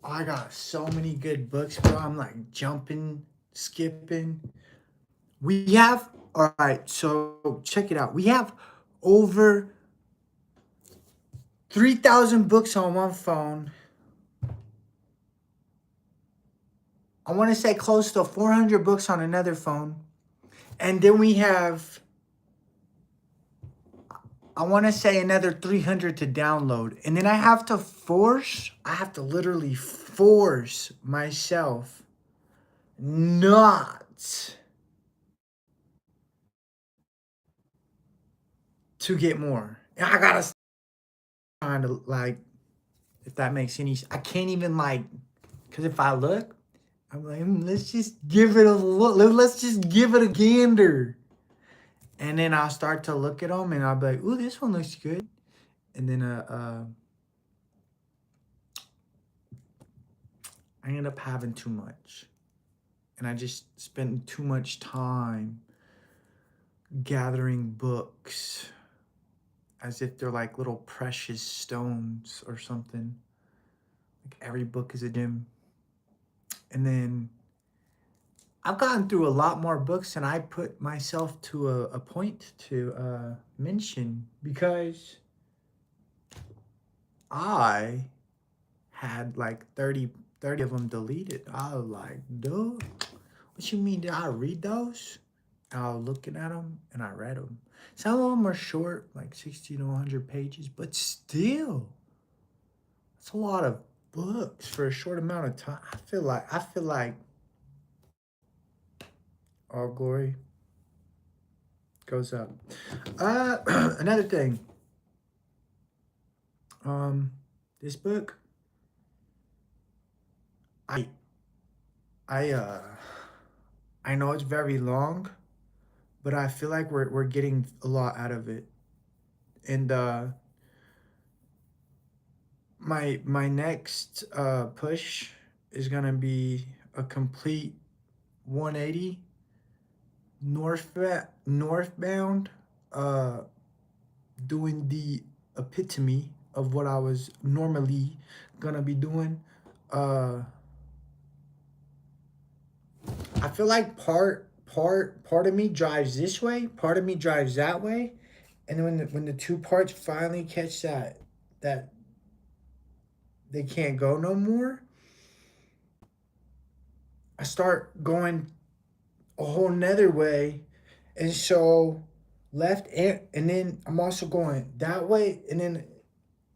I got so many good books, bro. I'm like jumping, skipping. We have, all right, so check it out. We have over 3,000 books on one phone. I want to say close to 400 books on another phone. And then we have, I want to say another 300 to download. And then I have to literally force myself not to get more. And I gotta kind of like, if that makes any, I can't even like, because if I look, I'm like, let's just give it a look. Let's just give it a gander. And then I'll start to look at them and I'll be like, ooh, this one looks good. And then I end up having too much. And I just spend too much time gathering books as if they're like little precious stones or something. Like every book is a gem. And then I've gotten through a lot more books than I put myself to a point to mention because I had like 30 of them deleted. I was like, dude, what you mean? Did I read those? And I was looking at them and I read them. Some of them are short, like 60 to 100 pages, but still, it's a lot of books for a short amount of time. I feel like all glory goes up. Another thing, um, this book, I, I, I know it's very long, but I feel like we're getting a lot out of it. And my next push is gonna be a complete 180 northbound, uh, doing the epitome of what I was normally gonna be doing. Uh, I feel like part of me drives this way, part of me drives that way, and then when the two parts finally catch that they can't go no more, I start going a whole nother way, and so left and then I'm also going that way, and then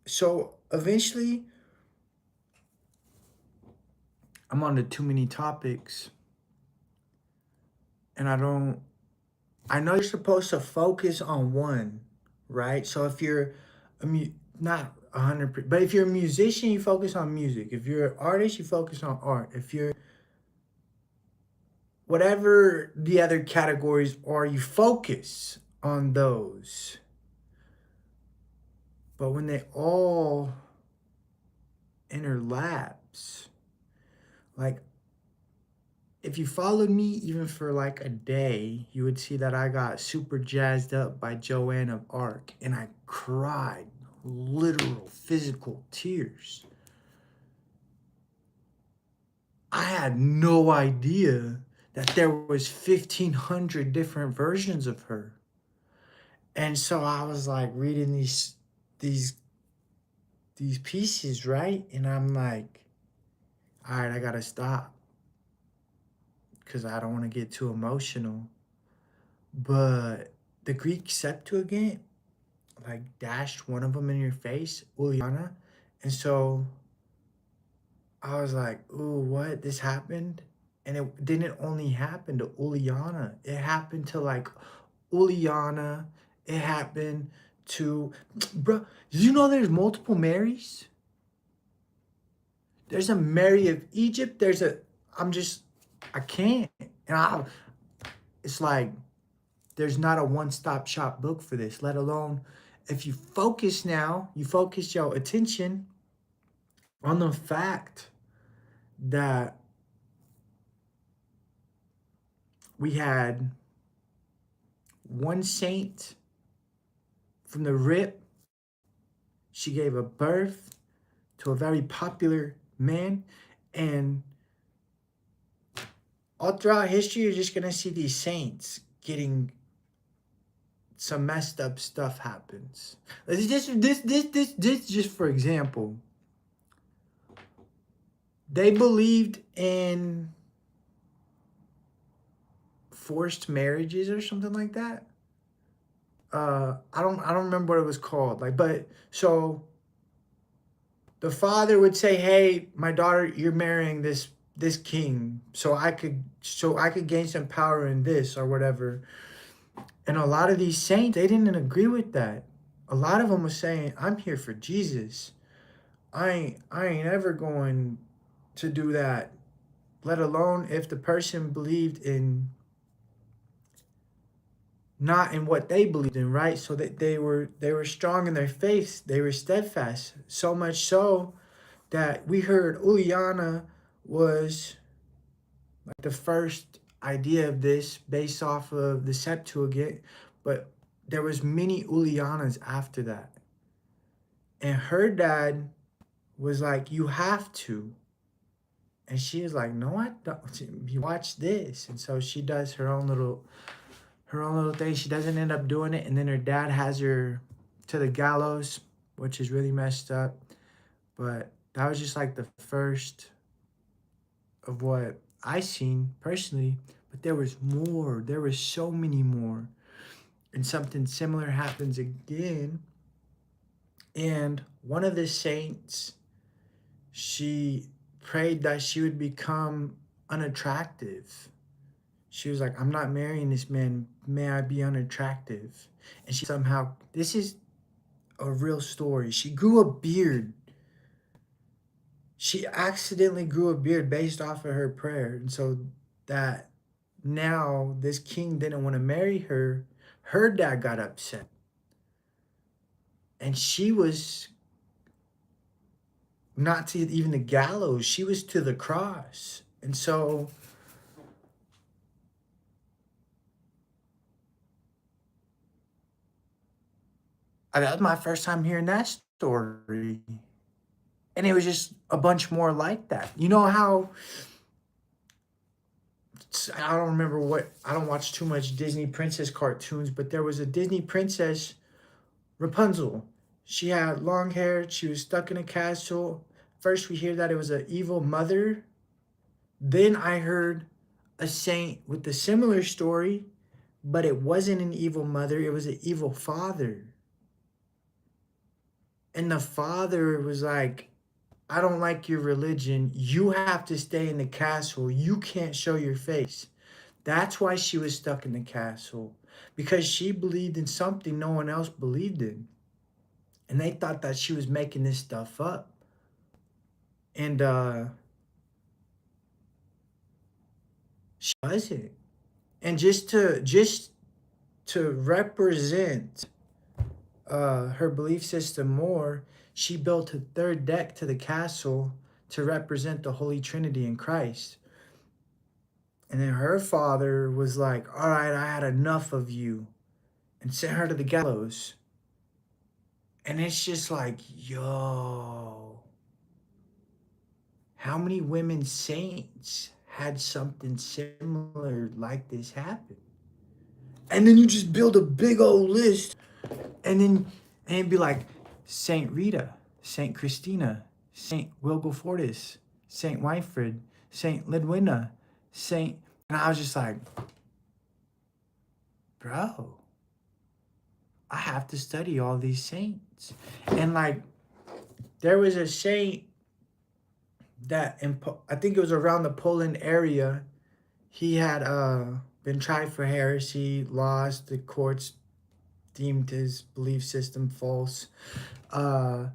so eventually I'm on to too many topics, and I know you're supposed to focus on one, right? So if you're not 100%, but if you're a musician, you focus on music. If you're an artist, you focus on art. If you're whatever the other categories are, you focus on those. But when they all interlapse, like if you followed me even for like a day, you would see that I got super jazzed up by Joanne of Arc and I cried literal physical tears. I had no idea that there was 1,500 different versions of her. And so I was like reading these these pieces, right? And I'm like, all right, I gotta stop because I don't want to get too emotional. But the Greek Septuagint like dashed one of them in your face, Uliana. And so I was like, ooh, what? This happened? And it didn't only happen to Uliana. It happened to like Uliana. It happened to, bro, did you know there's multiple Marys? There's a Mary of Egypt. I'm just, I can't. And it's like, there's not a one-stop shop book for this, let alone if you focus now, you focus your attention on the fact that we had one saint from the rip. She gave a birth to a very popular man. And all throughout history, you're just gonna see these saints getting some messed up stuff happens. This just for example. They believed in forced marriages or something like that. I don't remember what it was called. Like, but so the father would say, "Hey, my daughter, you're marrying this king, so I could gain some power in this or whatever." And a lot of these saints, they didn't agree with that. A lot of them was saying, "I'm here for Jesus. I ain't ever going to do that." Let alone if the person believed in not in what they believed in, right? So that they were strong in their faith, they were steadfast. So much so that we heard Uliana was like the first idea of this based off of the Septuagint, but there was many Ulianas after that. And her dad was like, "You have to." And she was like, "No, I don't. You watch this." And so she does her own little thing. She doesn't end up doing it, and then her dad has her to the gallows, which is really messed up. But that was just like the first of what I seen personally. But there was more. There was so many more, and something similar happens again. And one of the saints, she prayed that she would become unattractive. She was like, "I'm not marrying this man. May I be unattractive?" And she somehow, this is a real story. She grew a beard. She accidentally grew a beard based off of her prayer. And so that now this king didn't want to marry her. Her dad got upset. And she was not to even the gallows, she was to the cross. And so that was my first time hearing that story. And it was just a bunch more like that. You know how I don't remember what I don't watch too much Disney princess cartoons, but there was a Disney princess, Rapunzel. She had long hair, she was stuck in a castle. First we hear that it was an evil mother. Then I heard a saint with a similar story, but it wasn't an evil mother, it was an evil father. And the father was like, "I don't like your religion. You have to stay in the castle. You can't show your face." That's why she was stuck in the castle, because she believed in something no one else believed in. And they thought that she was making this stuff up. And she wasn't. And just to represent her belief system more, she built a third deck to the castle to represent the Holy Trinity in Christ. And then her father was like, "All right, I had enough of you," and sent her to the gallows. And it's just like, yo, how many women saints had something similar like this happen? And then you just build a big old list, and it'd be like Saint Rita, Saint Christina, Saint Wilgefortis, Saint Winfred, Saint Lidwina, Saint, and I was just like, bro, I have to study all these saints. And like, there was a saint that I think it was around the Poland area. He had been tried for heresy, lost. The courts deemed his belief system false. Uh,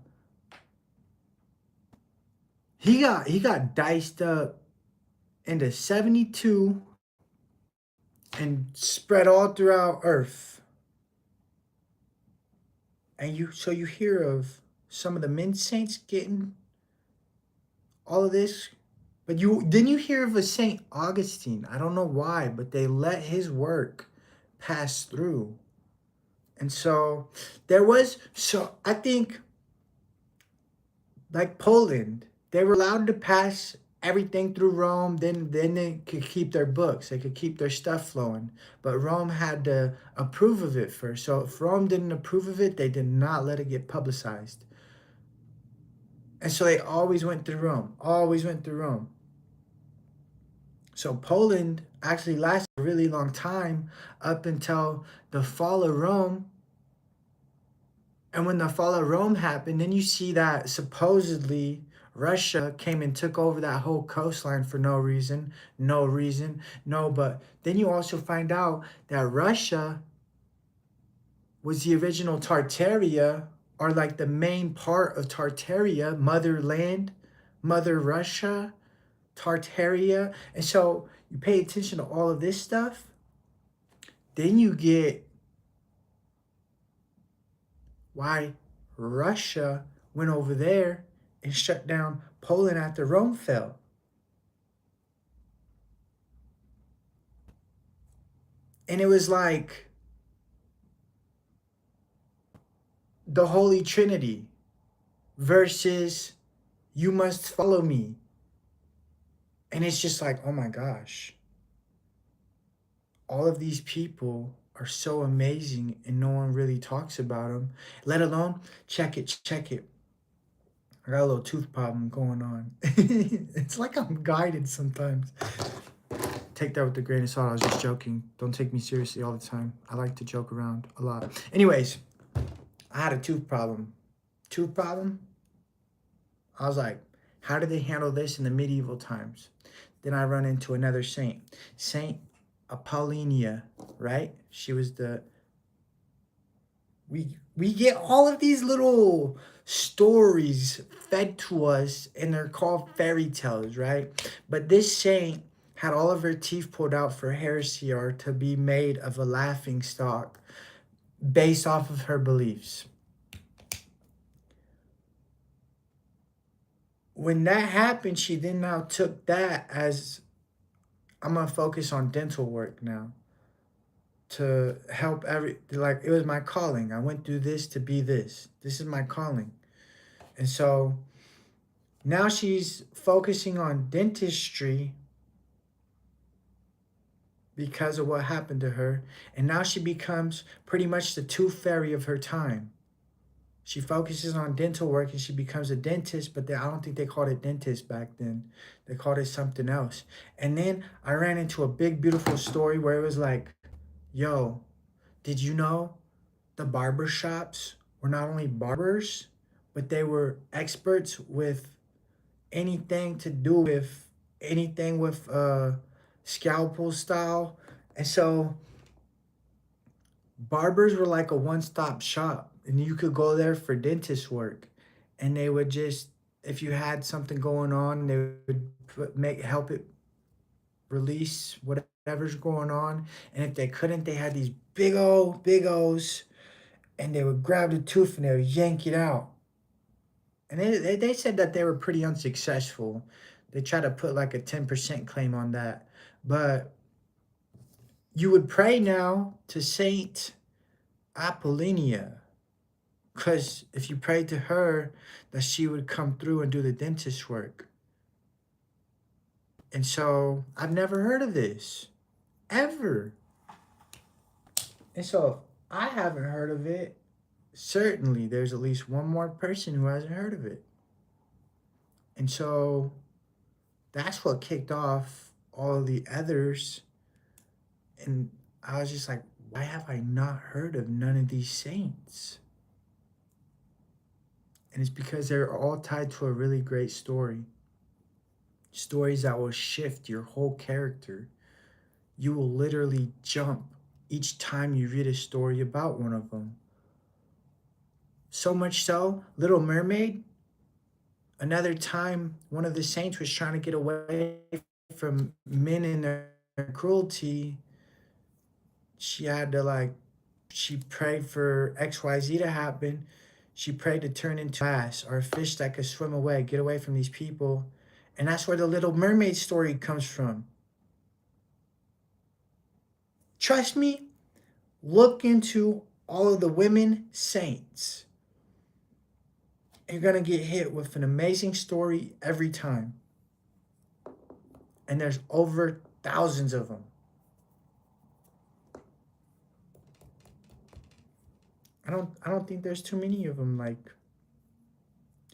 he got diced up into 72 and spread all throughout Earth. And you hear of some of the men saints getting all of this. But you hear of a Saint Augustine? I don't know why, but they let his work pass through. And so I think like Poland, They were allowed to pass everything through Rome. Then they could keep their books. They could keep their stuff flowing. But Rome had to approve of it first. So if Rome didn't approve of it, they did not let it get publicized. And so they always went through Rome. Always went through Rome. So Poland actually lasted a really long time up until the fall of Rome. And when the fall of Rome happened, then you see that supposedly Russia came and took over that whole coastline for no reason, no reason, no. But then you also find out that Russia was the original Tartaria, or like the main part of Tartaria, motherland, Mother Russia, Tartaria. And so you pay attention to all of this stuff, then you get why Russia went over there and shut down Poland after Rome fell. And it was like the Holy Trinity versus you must follow me. And it's just like, oh my gosh, all of these people are so amazing and no one really talks about them, let alone check it, check it. I got a little tooth problem going on. It's like I'm guided sometimes. Take that with a grain of salt. I was just joking. Don't take me seriously all the time. I like to joke around a lot. Anyways, I had a tooth problem. Tooth problem? I was like, how did they handle this in the medieval times? Then I run into another saint, Saint Apollonia, right? She was the we get all of these little stories fed to us and they're called fairy tales, right? But this saint had all of her teeth pulled out for heresy or to be made of a laughing stock based off of her beliefs. When that happened, she then now took that as, I'm gonna focus on dental work now to help like it was my calling. I went through this to be this. This is my calling. And so now she's focusing on dentistry because of what happened to her. And now she becomes pretty much the tooth fairy of her time. She focuses on dental work and she becomes a dentist, but I don't think they called it dentist back then. They called it something else. And then I ran into a big, beautiful story where it was like, yo, did you know the barber shops were not only barbers, but they were experts with anything to do with anything with scalpel style. And so barbers were like a one-stop shop and you could go there for dentist work and they would just, if you had something going on, they would help it release whatever's going on. And if they couldn't, they had these big O's and they would grab the tooth and they would yank it out. And they said that they were pretty unsuccessful. They tried to put like a 10% claim on that. But you would pray now to Saint Apollonia, because if you prayed to her, that she would come through and do the dentist work. And so I've never heard of this, ever. And so if I haven't heard of it, certainly there's at least one more person who hasn't heard of it. And so that's what kicked off all of the others. And I was just like, why have I not heard of none of these saints? And it's because they're all tied to a really great story. Stories that will shift your whole character. You will literally jump each time you read a story about one of them. So much so, Little Mermaid, another time one of the saints was trying to get away from men and their cruelty. She had to she prayed for XYZ to happen. She prayed to turn into glass or a fish that could swim away, get away from these people. And that's where the Little Mermaid story comes from. Trust me, look into all of the women saints. You're going to get hit with an amazing story every time. And there's over thousands of them. I don't think there's too many of them like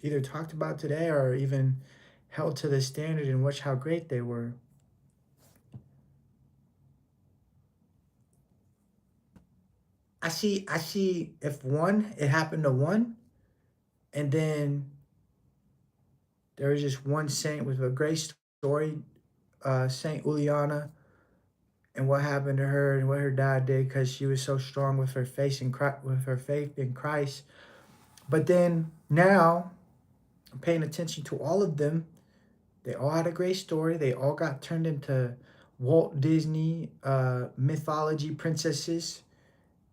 either talked about today or even held to the standard and watch how great they were. I see if one, it happened to one, and then there was just one saint with a great story, Saint Uliana, and what happened to her and what her dad did because she was so strong with her faith in Christ, But then now, I'm paying attention to all of them. They all had a great story. They all got turned into Walt Disney mythology princesses,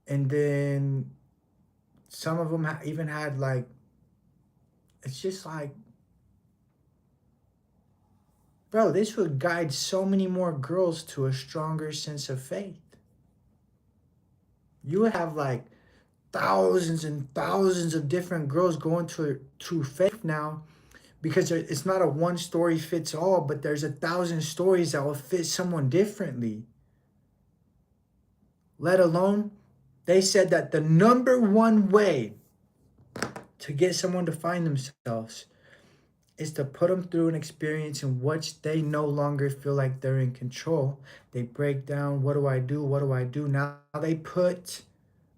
and then some of them even had like, it's just like, bro, this would guide so many more girls to a stronger sense of faith. You would have like thousands and thousands of different girls going to faith now, because it's not a one story fits all, but there's 1,000 stories that will fit someone differently. Let alone, they said that the number one way to get someone to find themselves is to put them through an experience in which they no longer feel like they're in control. They break down, what do I do? What do I do? Now they put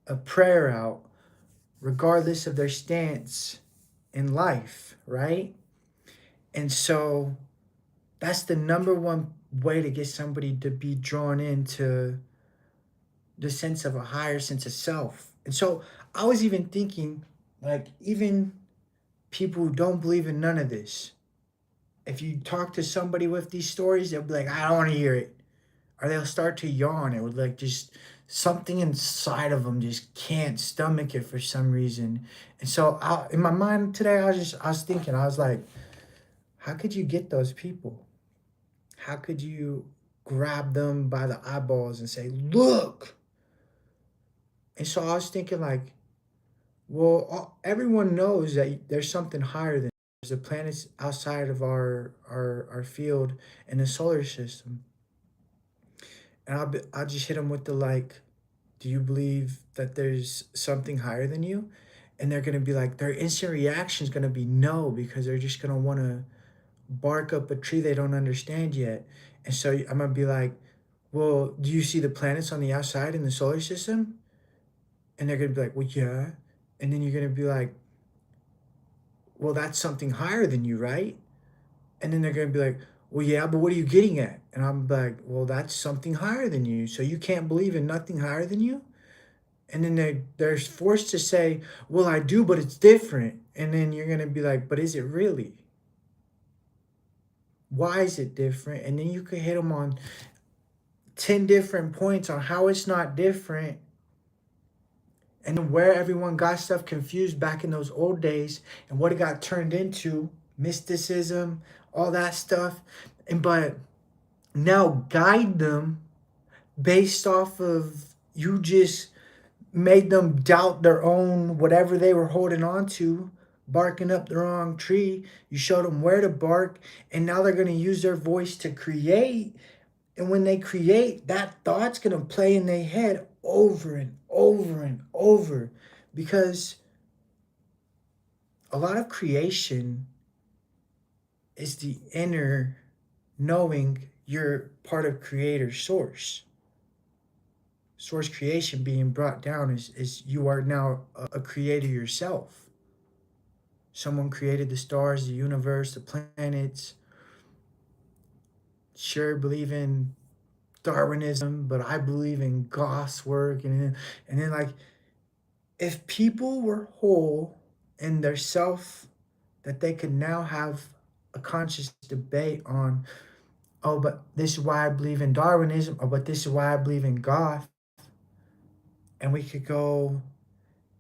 a prayer out, regardless of their stance in life, right? And so that's the number one way to get somebody to be drawn into the sense of a higher sense of self. And so I was even thinking, like, even people who don't believe in none of this, if you talk to somebody with these stories, they'll be like, I don't want to hear it. Or they'll start to yawn. It would like just something inside of them just can't stomach it for some reason. And so in my mind today, I was thinking, I was like, how could you get those people? How could you grab them by the eyeballs and say, look? And so I was thinking, like, well, everyone knows that there's something higher than there's the planets outside of our field in the solar system. And I'll just hit them with the like, do you believe that there's something higher than you? And they're gonna be like, their instant reaction is gonna be no, because they're just gonna want to bark up a tree they don't understand yet. And so I'm gonna be like, well, do you see the planets on the outside in the solar system? And they're gonna be like, well, yeah. And then you're gonna be like, well, that's something higher than you, right? And then they're gonna be like, well, yeah, but what are you getting at? And I'm like, well, that's something higher than you. So you can't believe in nothing higher than you? And then they're forced to say, well, I do, but it's different. And then you're gonna be like, but is it really? Why is it different? And then you could hit them on 10 different points on how it's not different, and where everyone got stuff confused back in those old days and what it got turned into, mysticism, all that stuff. But now guide them based off of, you just made them doubt their own whatever they were holding on to, barking up the wrong tree. You showed them where to bark, and now they're going to use their voice to create. And when they create, that thought's going to play in their head over and over and over, because a lot of creation is the inner knowing you're part of creator source. Source creation being brought down is you are now a creator yourself. Someone created the stars, the universe, the planets. Sure, believe in Darwinism, but I believe in Goth's work. And then like, if people were whole in their self, that they could now have a conscious debate on, oh, but this is why I believe in Darwinism, or but this is why I believe in Goth. And we could go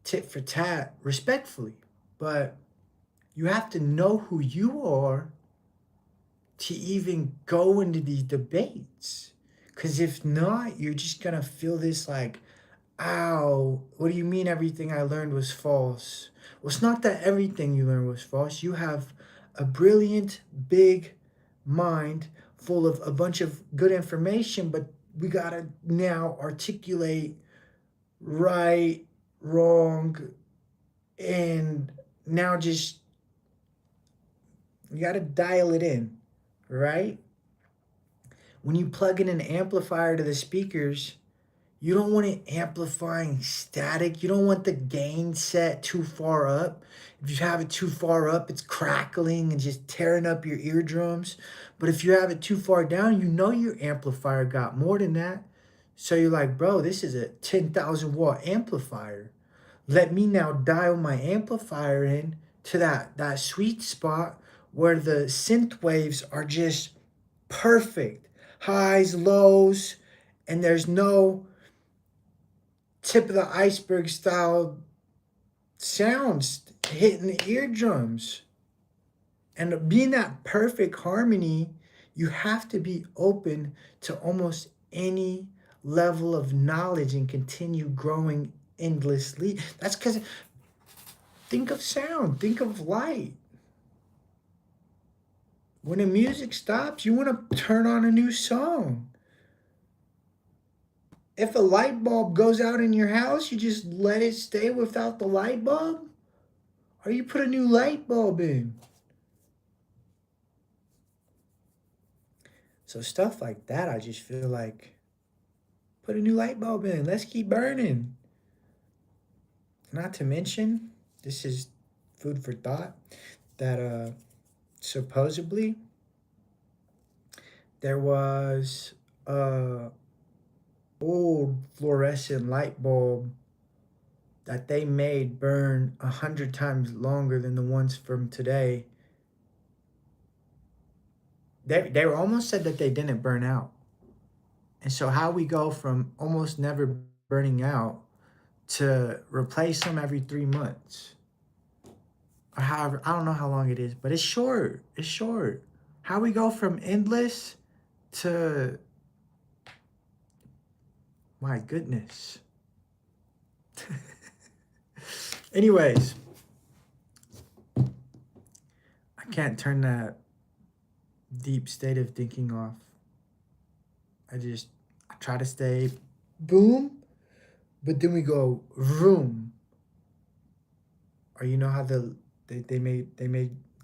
tit for tat respectfully. But you have to know who you are to even go into these debates. Because if not, you're just going to feel this like Ow, what do you mean everything I learned was false? Well, it's not that everything you learned was false. You have a brilliant, big mind full of a bunch of good information, but we gotta now articulate right, wrong, and now just you gotta dial it in, right? When you plug in an amplifier to the speakers, you don't want it amplifying static. You don't want the gain set too far up. If you have it too far up, it's crackling and just tearing up your eardrums. But if you have it too far down, you know your amplifier got more than that. So you're like, bro, this is a 10,000 watt amplifier. Let me now dial my amplifier in to that sweet spot where the synth waves are just perfect. Highs, lows, and there's no tip of the iceberg style sounds hitting the eardrums. And being that perfect harmony, you have to be open to almost any level of knowledge and continue growing endlessly. That's because think of sound, think of light. When the music stops, you want to turn on a new song. If a light bulb goes out in your house, you just let it stay without the light bulb? Or you put a new light bulb in? So stuff like that, I just feel like, put a new light bulb in. Let's keep burning. Not to mention, this is food for thought, that supposedly there was a old fluorescent light bulb that they made burn 100 times longer than the ones from today. They were almost said that they didn't burn out. And so how we go from almost never burning out to replace them every 3 months, or however, I don't know how long it is, but it's short. It's short. How we go from endless to, my goodness. Anyways, I can't turn that deep state of thinking off. I try to stay boom, but then we go vroom. Or you know how they made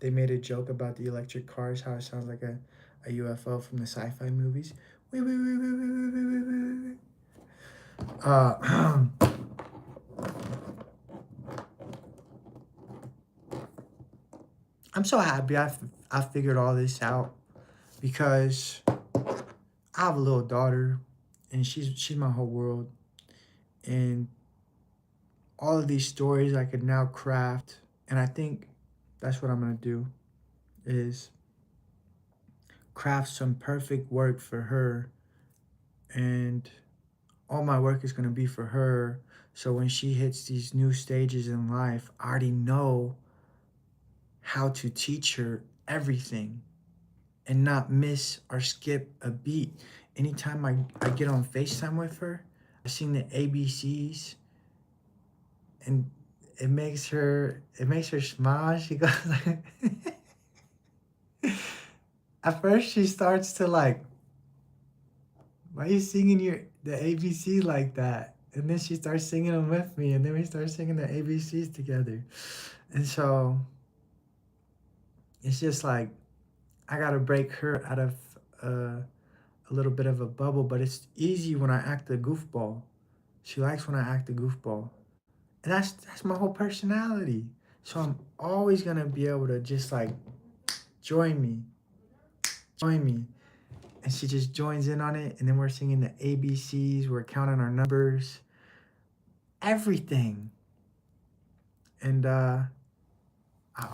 a joke about the electric cars, how it sounds like a UFO from the sci-fi movies. Wee, wee, wee, wee, wee, wee, wee, wee, wee. I'm so happy I figured all this out, because I have a little daughter, and she's my whole world, and all of these stories I could now craft, and I think that's what I'm gonna do, is craft some perfect work for her, and all my work is gonna be for her. So when she hits these new stages in life, I already know how to teach her everything and not miss or skip a beat. Anytime I get on FaceTime with her, I sing the ABCs, and it makes her smile. She goes like, at first she starts to like, why are you singing the ABC like that? And then she starts singing them with me, and then we start singing the ABCs together. And so it's just like, I gotta break her out of a little bit of a bubble, but it's easy when I act a goofball. She likes when I act a goofball. And that's my whole personality. So I'm always gonna be able to just like join me. And she just joins in on it, and then we're singing the ABCs, we're counting our numbers, everything. And I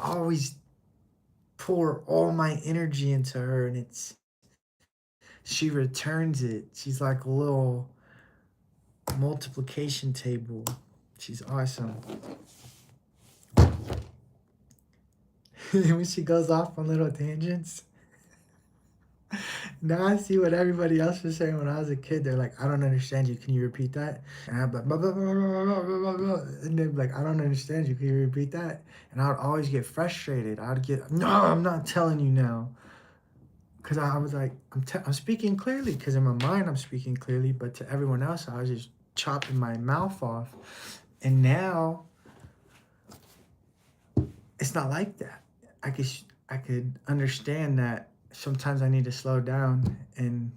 always pour all my energy into her, and she returns it. She's like a little multiplication table. She's awesome. When she goes off on little tangents, Now I see what everybody else was saying when I was a kid. They're like, I don't understand you. Can you repeat that? And I'm like, blah, blah, blah, blah, blah, blah, blah. And they're like, I don't understand you. Can you repeat that? And I would always get frustrated. I would get, no, I'm not telling you now. Because I was like, I'm speaking clearly. Because in my mind, I'm speaking clearly. But to everyone else, I was just chopping my mouth off. And now it's not like that. I could understand that sometimes I need to slow down, and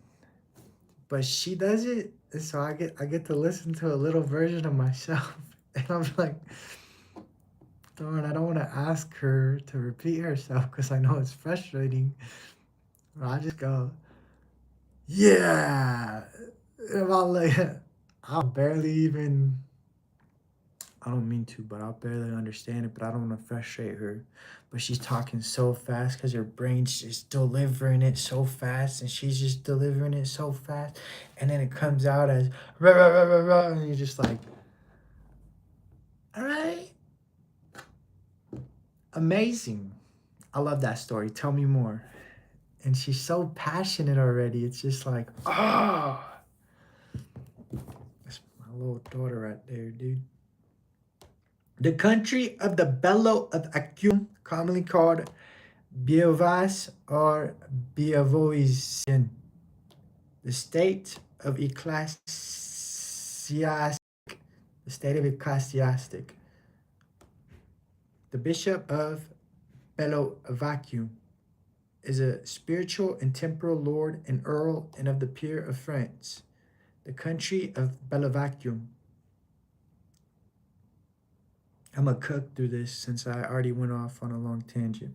but she does it, and so I get to listen to a little version of myself, and I'm like, darn, I don't want to ask her to repeat herself because I know it's frustrating. But I just go, yeah, and I'll like, I'll barely even. I don't mean to, but I'll barely understand it. But I don't want to frustrate her. But she's talking so fast because her brain's just delivering it so fast, and she's just delivering it so fast, and then it comes out as rah, rah, rah, rah, rah, and you're just like, all right, amazing. I love that story. Tell me more. And she's so passionate already. It's just like, oh, that's my little daughter right there, dude. The country of the Bello of Acum, commonly called Biovas or Biavoisian, the state of ecclesiastic, the state of ecclesiastic. The bishop of Belovacium is a spiritual and temporal lord and earl and of the peer of France. The country of Belovacium. I'm gonna cook through this since I already went off on a long tangent.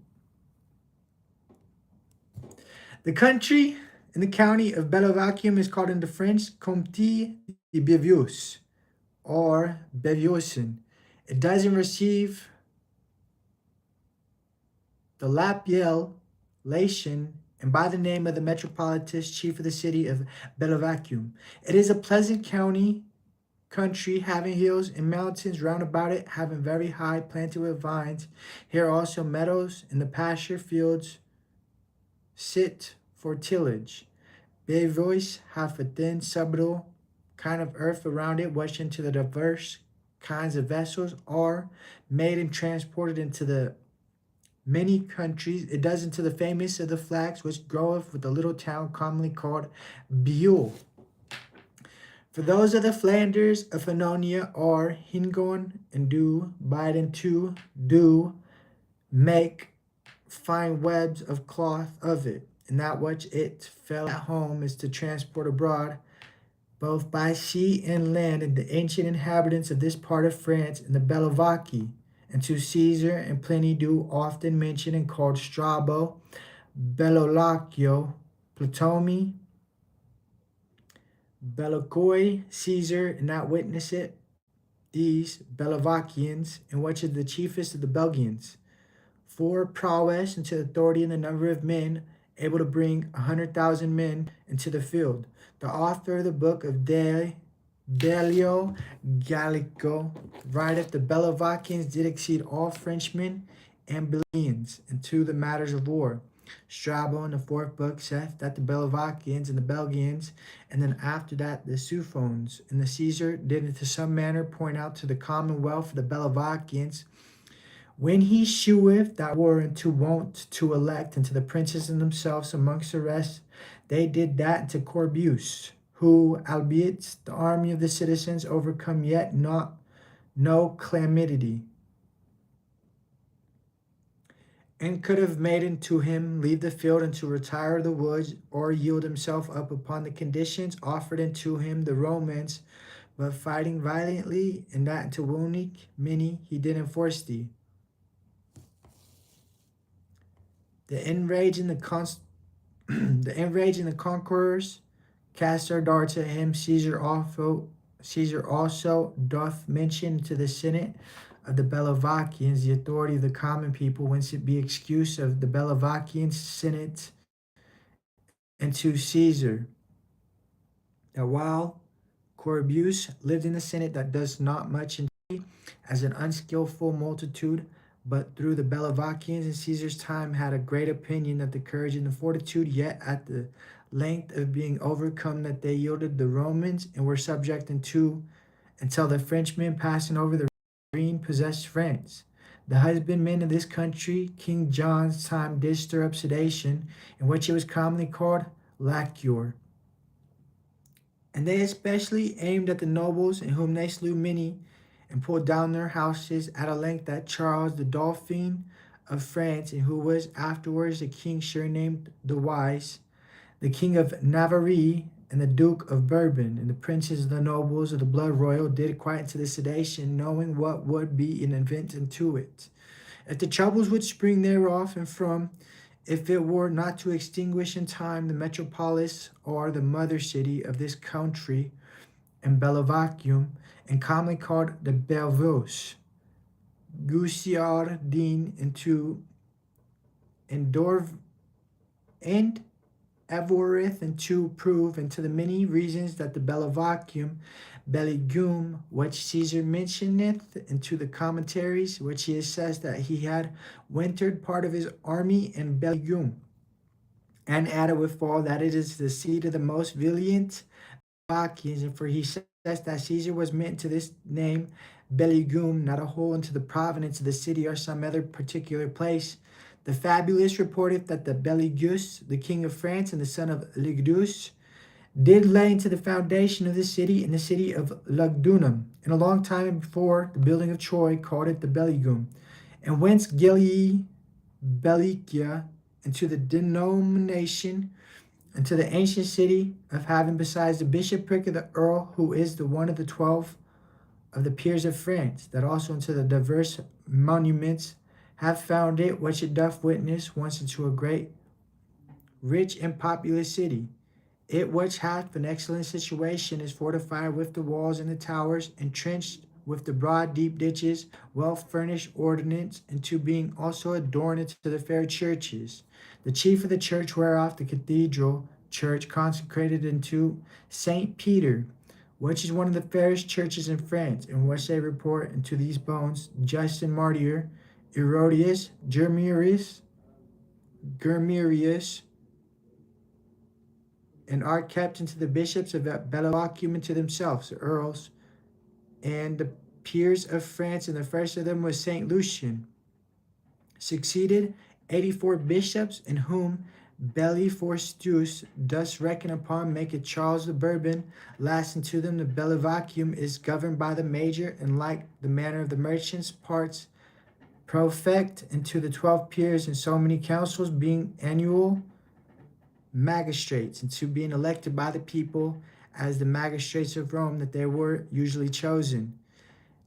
The country in the county of Belovacium is called in the French Comté de Bévius or Beviosen. It doesn't receive the appellation and by the name of the metropolitan chief of the city of Belovacium. It is a pleasant country having hills and mountains round about it, having very high, planted with vines. Here also meadows and the pasture fields sit for tillage. Bevois have a thin, subtle kind of earth around it, which into the diverse kinds of vessels are made and transported into the many countries. It does into the famous of the flax, which groweth with the little town commonly called Biul. For those of the Flanders of Pannonia are Hingon and do bide into do make fine webs of cloth of it, and that which it fell at home is to transport abroad, both by sea and land, and the ancient inhabitants of this part of France and the Bellovaci, and to Caesar and Pliny do often mention and called Strabo, Bellolacchio, Ptolemy, Bellocoi, Caesar, and not witness it, these Bellovacians, and which is the chiefest of the Belgians, for prowess into authority in the number of men, able to bring 100,000 men into the field. The author of the book of Delio Gallico writeth the Bellovacians did exceed all Frenchmen and Belgians into the matters of war. Strabo in the fourth book saith that the Bellovacians and the Belgians, and then after that the Suffones and the Caesar did into some manner point out to the commonwealth of the Bellovacians when he sheweth that were into wont to elect into the princes and themselves amongst the rest, they did that to Corbius, who, albeit the army of the citizens overcome yet not no calamity, and could have made unto him leave the field and to retire the woods, or yield himself up upon the conditions offered unto him the Romans, but fighting valiantly, and that to wounding many he did enforce thee. The enrage and the enrage and the conquerors cast their darts at him. Caesar also doth mention to the Senate of the Bellovacians the authority of the common people, whence it be excuse of the Bellovacian Senate and to Caesar, that while Corbius lived in the Senate, that does not much as an unskillful multitude, but through the Bellovacians in Caesar's time had a great opinion of the courage and the fortitude, yet at the length of being overcome that they yielded the Romans and were subject until the Frenchmen passing over the Rhine possessed France. The husbandmen of this country, King John's time, did stir up sedition, in which it was commonly called lacure. And they especially aimed at the nobles, in whom they slew many, and pulled down their houses at a length that Charles the Dauphin of France, and who was afterwards a king surnamed the Wise, the king of Navarre, and the Duke of Bourbon, and the princes of the nobles of the blood royal did quiet to the sedation, knowing what would be an event unto it. If the troubles would spring thereof, and from, if it were not to extinguish in time the metropolis or the mother city of this country, and Bellovacium, and commonly called the Belvos, Guisardin, into Endorv, and Avorith, and to prove, and to the many reasons that the Bellovacium, Belligum, which Caesar mentioneth into the commentaries, which he says that he had wintered part of his army in Belligum, and added withal that it is the seat of the most valiant Vacians, and for he says that Caesar was meant to this name Belligum, not a hole into the province of the city or some other particular place. The fabulous reporteth that the Belligus, the king of France, and the son of Ligdus, did lay into the foundation of the city in the city of Lugdunum, and a long time before the building of Troy called it the Belligum, and whence Gilii, Bellicia, into the denomination, into the ancient city of having besides the bishopric of the earl, who is the one of the 12 of the peers of France, that also into the diverse monuments have found it, which it doth witness once into a great, rich, and populous city. It which hath an excellent situation is fortified with the walls and the towers, entrenched with the broad deep ditches, well furnished ordinance, and to being also adorned into the fair churches. The chief of the church whereof the cathedral church consecrated into Saint Peter, which is one of the fairest churches in France, in which they report into these bones Justin Martyr, Herodias, Germerius, and are kept into the bishops of Bellovacium into themselves, the earls, and the peers of France, and the first of them was Saint Lucian. Succeeded 84 bishops, in whom Belliforstius does reckon upon, maketh Charles the Bourbon. Last unto them the Bellovacium is governed by the major, and like the manner of the merchants' parts profect into the 12 peers, and so many councils, being annual magistrates, and to being elected by the people as the magistrates of Rome, that they were usually chosen.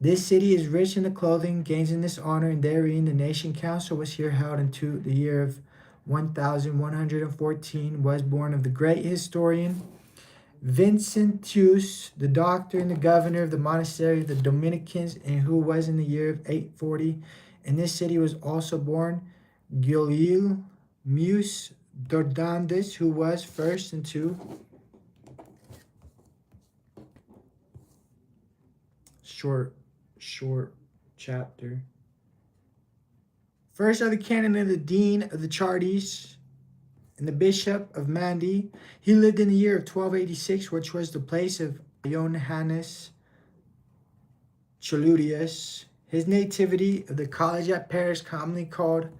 This city is rich in the clothing, gains in this honor, and therein the nation council was here held into the year of 1114, was born of the great historian Vincentius, the doctor and the governor of the monastery of the Dominicans, and who was in the year of 840. In this city was also born Guillielmus Dordandus, who was first into short chapter. First are the canon of the dean of the Chartes and the bishop of Mandi. He lived in the year of 1286, which was the place of Johannes Chaludius. His nativity of the college at Paris, commonly called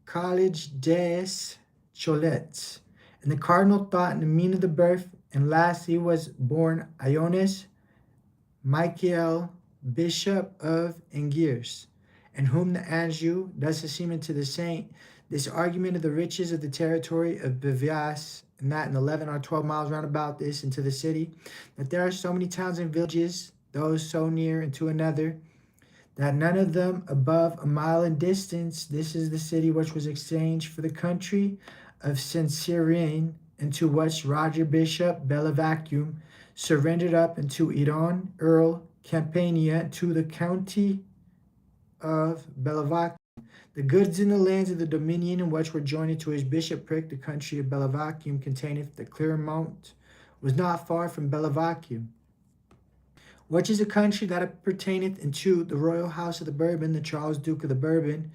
College des Cholettes, and the cardinal thought in the mean of the birth. And lastly was born Ionis Michael, bishop of Angers, and whom the Anjou does seem to the saint. This argument of the riches of the territory of Bevias, and that in 11 or 12 miles round about this into the city, that there are so many towns and villages, those so near and to another, that none of them above a mile in distance. This is the city which was exchanged for the country of Saint-Cyrene, into which Roger Bishop Bellovacium surrendered up into Edon, Earl Campania, to the county of Bellovacium. The goods in the lands of the dominion in which were joined to his bishopric, the country of Bellovacium containeth the Clermont, was not far from Bellovacium, which is a country that appertaineth unto the royal house of the Bourbon, the Charles Duke of the Bourbon,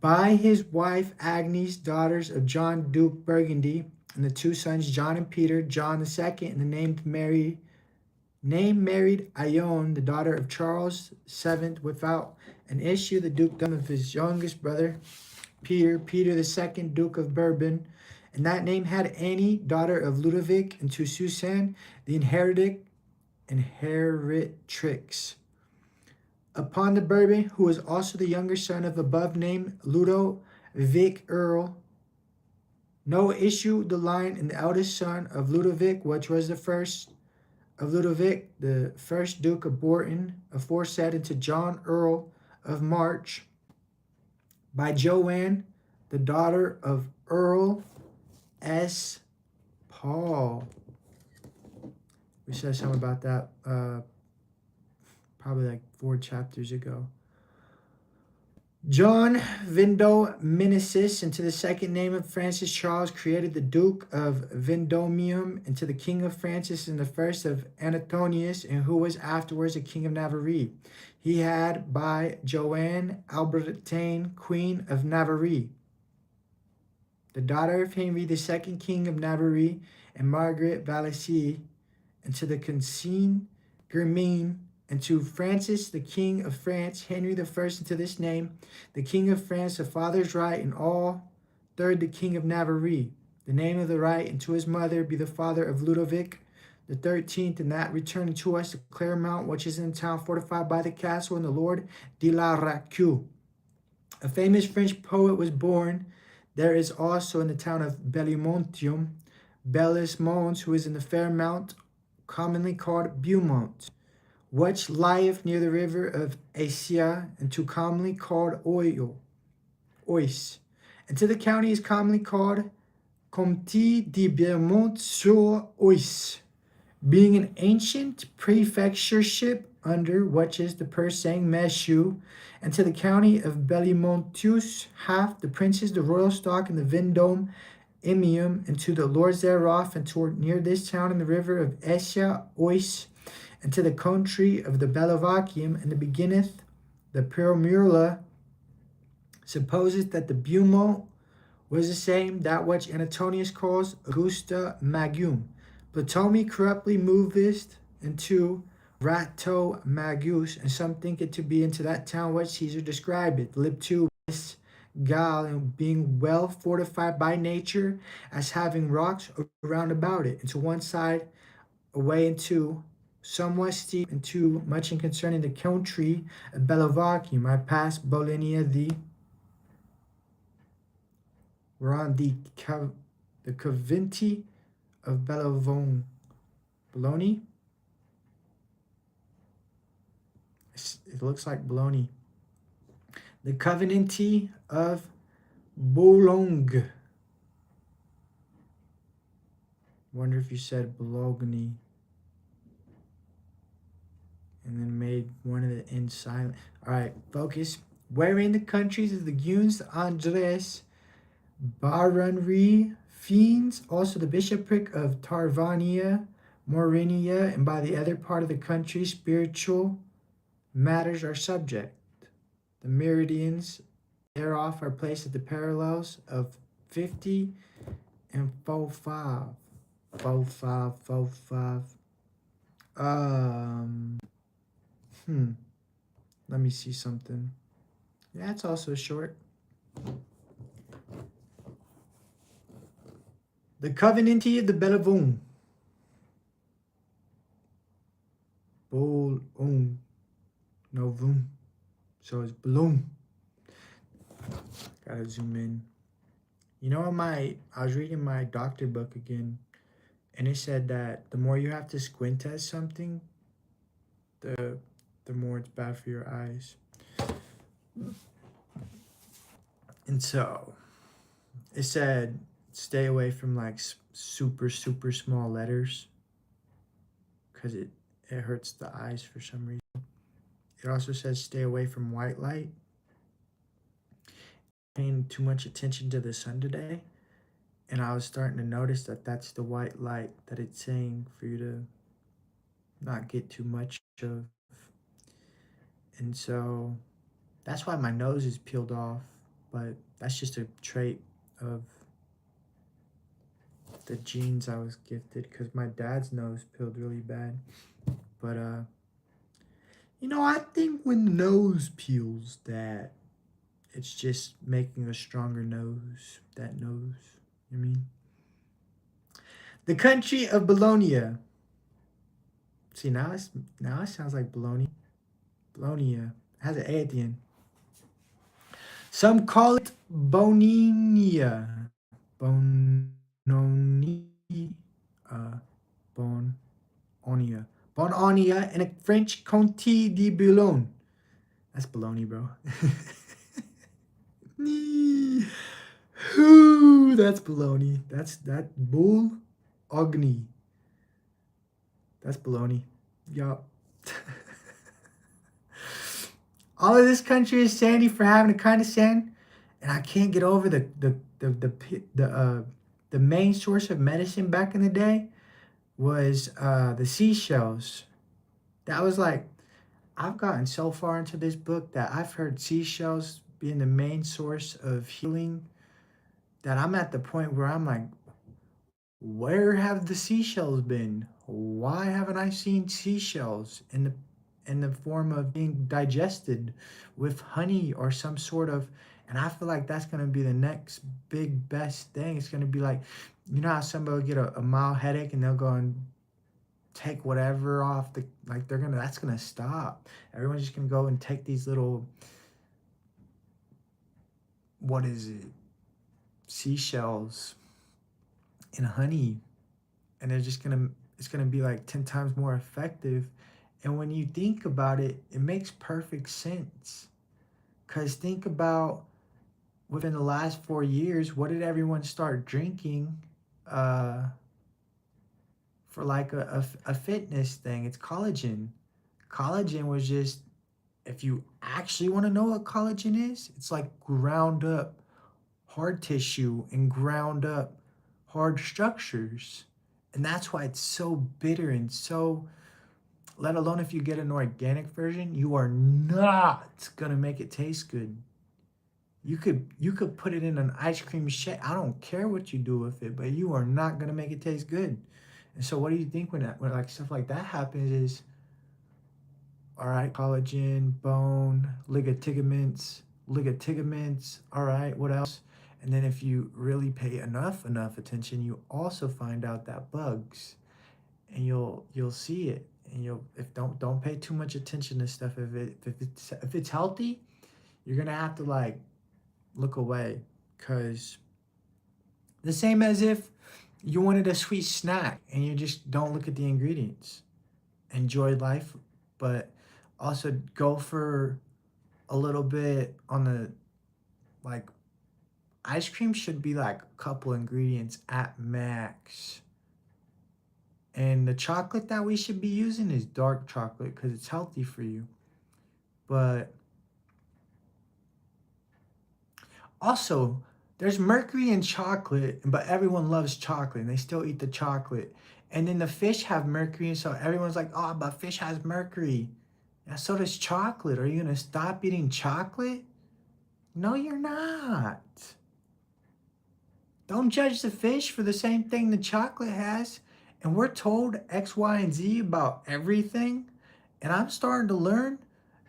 by his wife Agnes, daughters of John Duke Burgundy, and the two sons John and Peter, John the second, and the name married Ione, the daughter of Charles VII, without an issue, the dukedom of his youngest brother Peter, Peter the second, Duke of Bourbon. And that name had Annie, daughter of Ludovic, and to Susan, the inheritrix. Upon the Bourbon, who was also the younger son of above named Ludovic Earl, no issue the line in the eldest son of Ludovic, which was the first of Ludovic, the first Duke of Borton, aforesaid, into John Earl of March, by Joanne, the daughter of Earl S. Paul. We said something about that probably like 4 chapters ago. John Vindomensis, into the second name of Francis Charles, created the Duke of Vindomium, into the King of Francis, and the first of Antonius, and who was afterwards the King of Navarre. He had by Joanne Albertine, Queen of Navarre, the daughter of Henry the second, King of Navarre, and Margaret Valaisie, and to the Consigne Germain, and to Francis, the King of France, Henry the First, into this name, the King of France, the father's right, and all, third, the King of Navarre, the name of the right, and to his mother be the father of Ludovic the 13th, and that returned to us to Claremont, which is in a town fortified by the castle, and the Lord de la Raque. A famous French poet was born. There is also in the town of Bellimontium, Bellis Mons, who is in the Fairmount, commonly called Beaumont, which lieth near the river of Asia, and too commonly called Oise. And to the county is commonly called Comté de Beaumont-sur-Oise, being an ancient prefectureship under which is the purse saying Meshu, and to the county of Bellimontius hath the princes the royal stock and the Vendome Imium, and to the lords thereof, and toward near this town in the river of Asia, Oise, and to the country of the Bellovacium, and the beginneth the Permula, supposeth that the Beaumont was the same, that which Antonius calls Augusta Magum. Ptolemy corruptly movest into Rato Magus, and some think it to be into that town which Caesar described it, lib 2, Gaul, and being well fortified by nature, as having rocks around about it, and to one side away into somewhat steep, and too much in concerning the country of Bellovacium. I passed Bolinia we're on the Covinti of Bellovone. Bologna? It looks like Bologna. The Covenanti of Boulogne. Wonder if you said Bologna and then made one of the ends silent. All right, focus. Wherein the countries of the Gunes, Andres, Baronry, Fiends, also the bishopric of Tarvania, Morinia, and by the other part of the country, spiritual matters are subject. The meridians thereof are placed at the parallels of 50 and 45. 45, 45. Let me see something. Yeah, it's also short. The Covenanti of the Bellevue. Boom. No boom. So it's bloom. Gotta zoom in. You know, I was reading my doctor book again, and it said that the more you have to squint at something, the more it's bad for your eyes. And so it said stay away from like super small letters, because it hurts the eyes for some reason. It also says stay away from white light. Paying too much attention to the sun today, and I was starting to notice that that's the white light that it's saying for you to not get too much of. And so that's why my nose is peeled off, but that's just a trait of the genes I was gifted, because my dad's nose peeled really bad. But I think when the nose peels, that it's just making a stronger nose. That nose. You mean? The country of Bologna. See, now it sounds like Bologna. Bologna has an A at the end. Some call it Boninia. Bononi. Uh, Bononia. Bononia in a French Comté de Boulogne. That's Bologna, bro. Ooh, that's baloney. That bull ogni. That's baloney. Yup. All of this country is sandy for having a kind of sand, and I can't get over the main source of medicine back in the day was the seashells. That was like, I've gotten so far into this book that I've heard seashells being the main source of healing, that I'm at the point where I'm like, where have the seashells been? Why haven't I seen seashells in the form of being digested with honey or some sort of? And I feel like that's gonna be the next big best thing. It's gonna be like, how somebody will get a mild headache and they'll go and take whatever off that's gonna stop. Everyone's just gonna go and take these little, what is it, seashells in honey, and it's gonna be like 10 times more effective. And when you think about it, it makes perfect sense. Because think about, within the last 4 years, what did everyone start drinking for like a fitness thing? It's collagen. Collagen was just, if you actually want to know what collagen is, it's like ground up hard tissue and ground up hard structures. And that's why it's so bitter and so, let alone if you get an organic version, you are not gonna make it taste good. You could put it in an ice cream shake. I don't care what you do with it, but you are not gonna make it taste good. And so what do you think when like stuff like that happens is, all right, collagen, bone, ligaments, all right, what else? And then if you really pay enough attention, you also find out that bugs, and you'll see it, and you'll, if don't pay too much attention to stuff. If it's healthy, you're gonna have to like look away, because the same as if you wanted a sweet snack and you just don't look at the ingredients. Enjoy life, but also go for a little bit on the, like, ice cream should be like a couple ingredients at max. And the chocolate that we should be using is dark chocolate because it's healthy for you. But also, there's mercury in chocolate, but everyone loves chocolate and they still eat the chocolate. And then the fish have mercury, so everyone's like, oh, but fish has mercury. Yeah, so does chocolate. Are you going to stop eating chocolate? No, you're not. Don't judge the fish for the same thing the chocolate has. And we're told X, Y, and Z about everything. And I'm starting to learn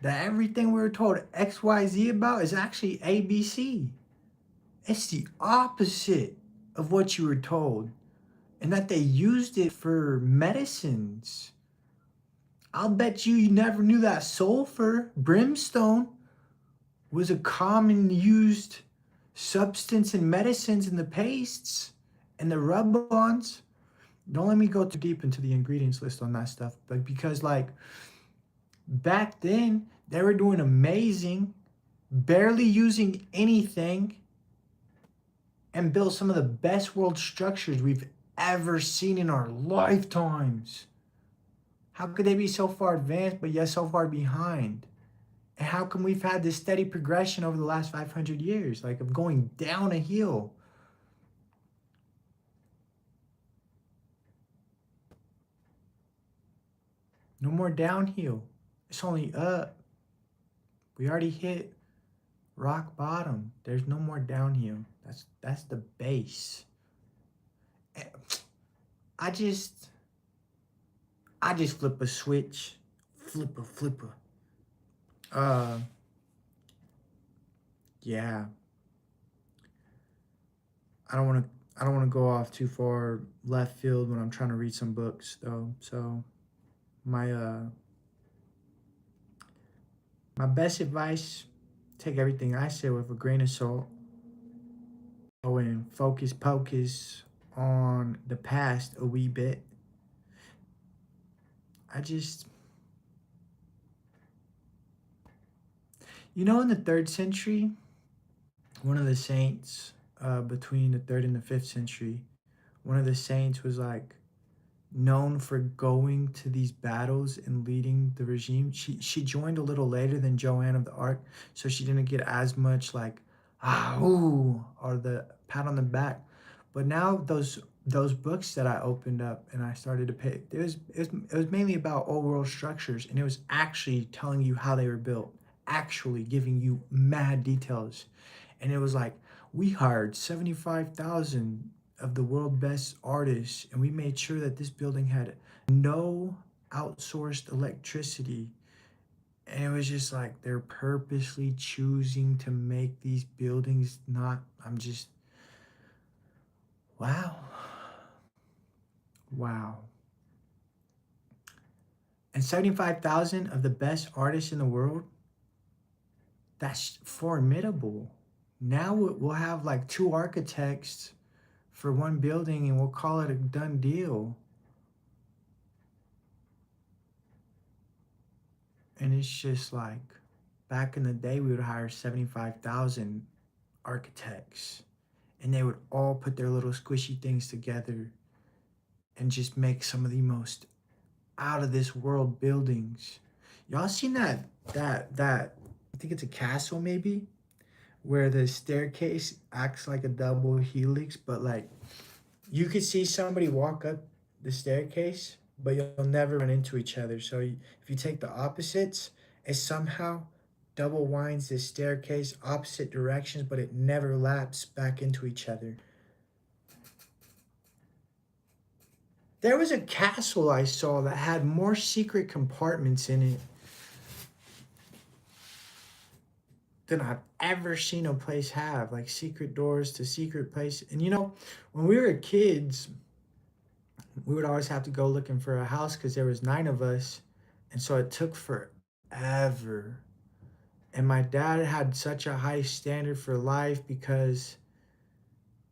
that everything we were told X, Y, Z about is actually A, B, C. It's the opposite of what you were told. And that they used it for medicines. I'll bet you never knew that sulfur, brimstone, was a common used substance in medicines and the pastes and the rub-ons. Don't let me go too deep into the ingredients list on that stuff, but because like back then they were doing amazing, barely using anything, and built some of the best world structures we've ever seen in our lifetimes. How could they be so far advanced but yet so far behind? And how come we've had this steady progression over the last 500 years, like of going down a hill? No more downhill. It's only up. We already hit rock bottom. There's no more downhill. That's the base. Eh, I just, I just flip a switch, flipper. Uh, yeah, I don't want to. I don't want to go off too far left field when I'm trying to read some books, though. So my my best advice: take everything I say with a grain of salt. Go and focus on the past a wee bit. I just, in the third century, one of the saints, between the third and the fifth century, one of the saints was like known for going to these battles and leading the regime. She joined a little later than Joanne of the Arc, so she didn't get as much like ooh or the pat on the back. But now those books that I opened up and I started to pay, it was mainly about old world structures, and it was actually telling you how they were built, actually giving you mad details. And it was like, we hired 75,000 of the world best artists, and we made sure that this building had no outsourced electricity. And it was just like they're purposely choosing to make these buildings not. I'm just, wow. Wow. And 75,000 of the best artists in the world, that's formidable. Now we'll have like two architects for one building and we'll call it a done deal. And it's just like back in the day, we would hire 75,000 architects and they would all put their little squishy things together and just make some of the most out of this world buildings. Y'all seen that I think it's a castle maybe where the staircase acts like a double helix, but like you could see somebody walk up the staircase, but you'll never run into each other. So if you take the opposites, it somehow double winds the staircase opposite directions, but it never laps back into each other. There was a castle I saw that had more secret compartments in it than I've ever seen a place have, like secret doors to secret places. And when we were kids, we would always have to go looking for a house because there was 9 of us, and so it took forever. And my dad had such a high standard for life because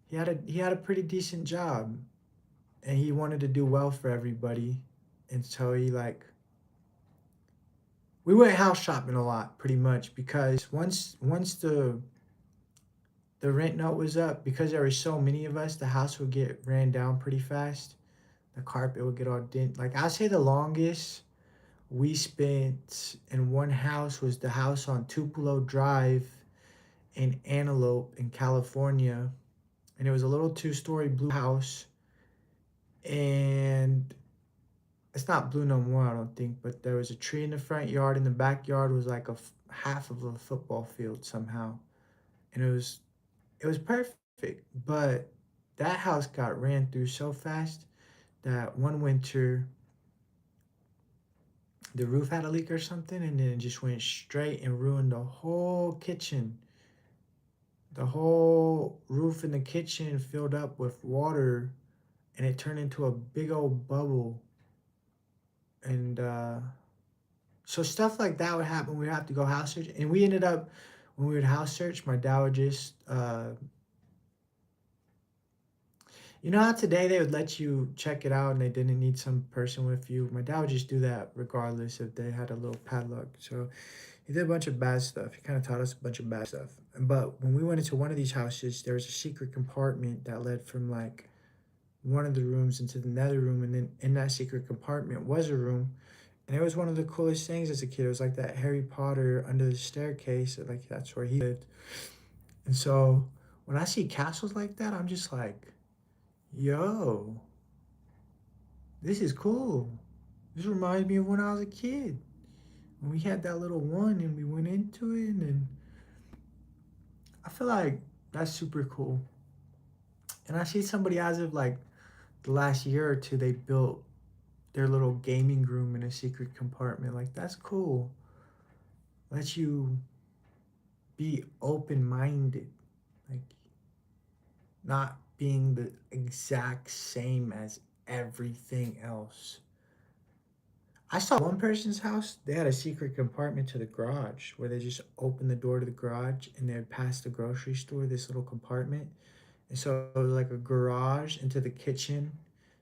he had a pretty decent job, and he wanted to do well for everybody. And so he like we went house shopping a lot pretty much because once the rent note was up, because there were so many of us, the house would get ran down pretty fast. The carpet would get all dent. Like I say the longest we spent in one house was the house on Tupelo Drive in Antelope in California. And it was a little 2-story blue house. And it's not blue no more, I don't think, but there was a tree in the front yard. In the backyard was like half of a football field somehow. And it was perfect. But that house got ran through so fast that one winter the roof had a leak or something, and then it just went straight and ruined the whole kitchen. The whole roof in the kitchen filled up with water, and it turned into a big old bubble. And so stuff like that would happen. We'd have to go house search, and we ended up when we would house search, my dad would just you know how today they would let you check it out and they didn't need some person with you? My dad would just do that regardless if they had a little padlock. So he did a bunch of bad stuff. He kind of taught us a bunch of bad stuff. But when we went into one of these houses, there was a secret compartment that led from like one of the rooms into the nether room. And then in that secret compartment was a room. And it was one of the coolest things as a kid. It was like that Harry Potter under the staircase. Like that's where he lived. And so when I see castles like that, I'm just like, yo, this is cool. This reminds me of when I was a kid. When we had that little one and we went into it, and I feel like that's super cool. And I see somebody as of like the last year or two they built their little gaming room in a secret compartment. Like, that's cool. Let you be open minded. Like, not being the exact same as everything else. I saw one person's house, they had a secret compartment to the garage where they just opened the door to the garage and they'd pass the grocery store, this little compartment. And so it was like a garage into the kitchen.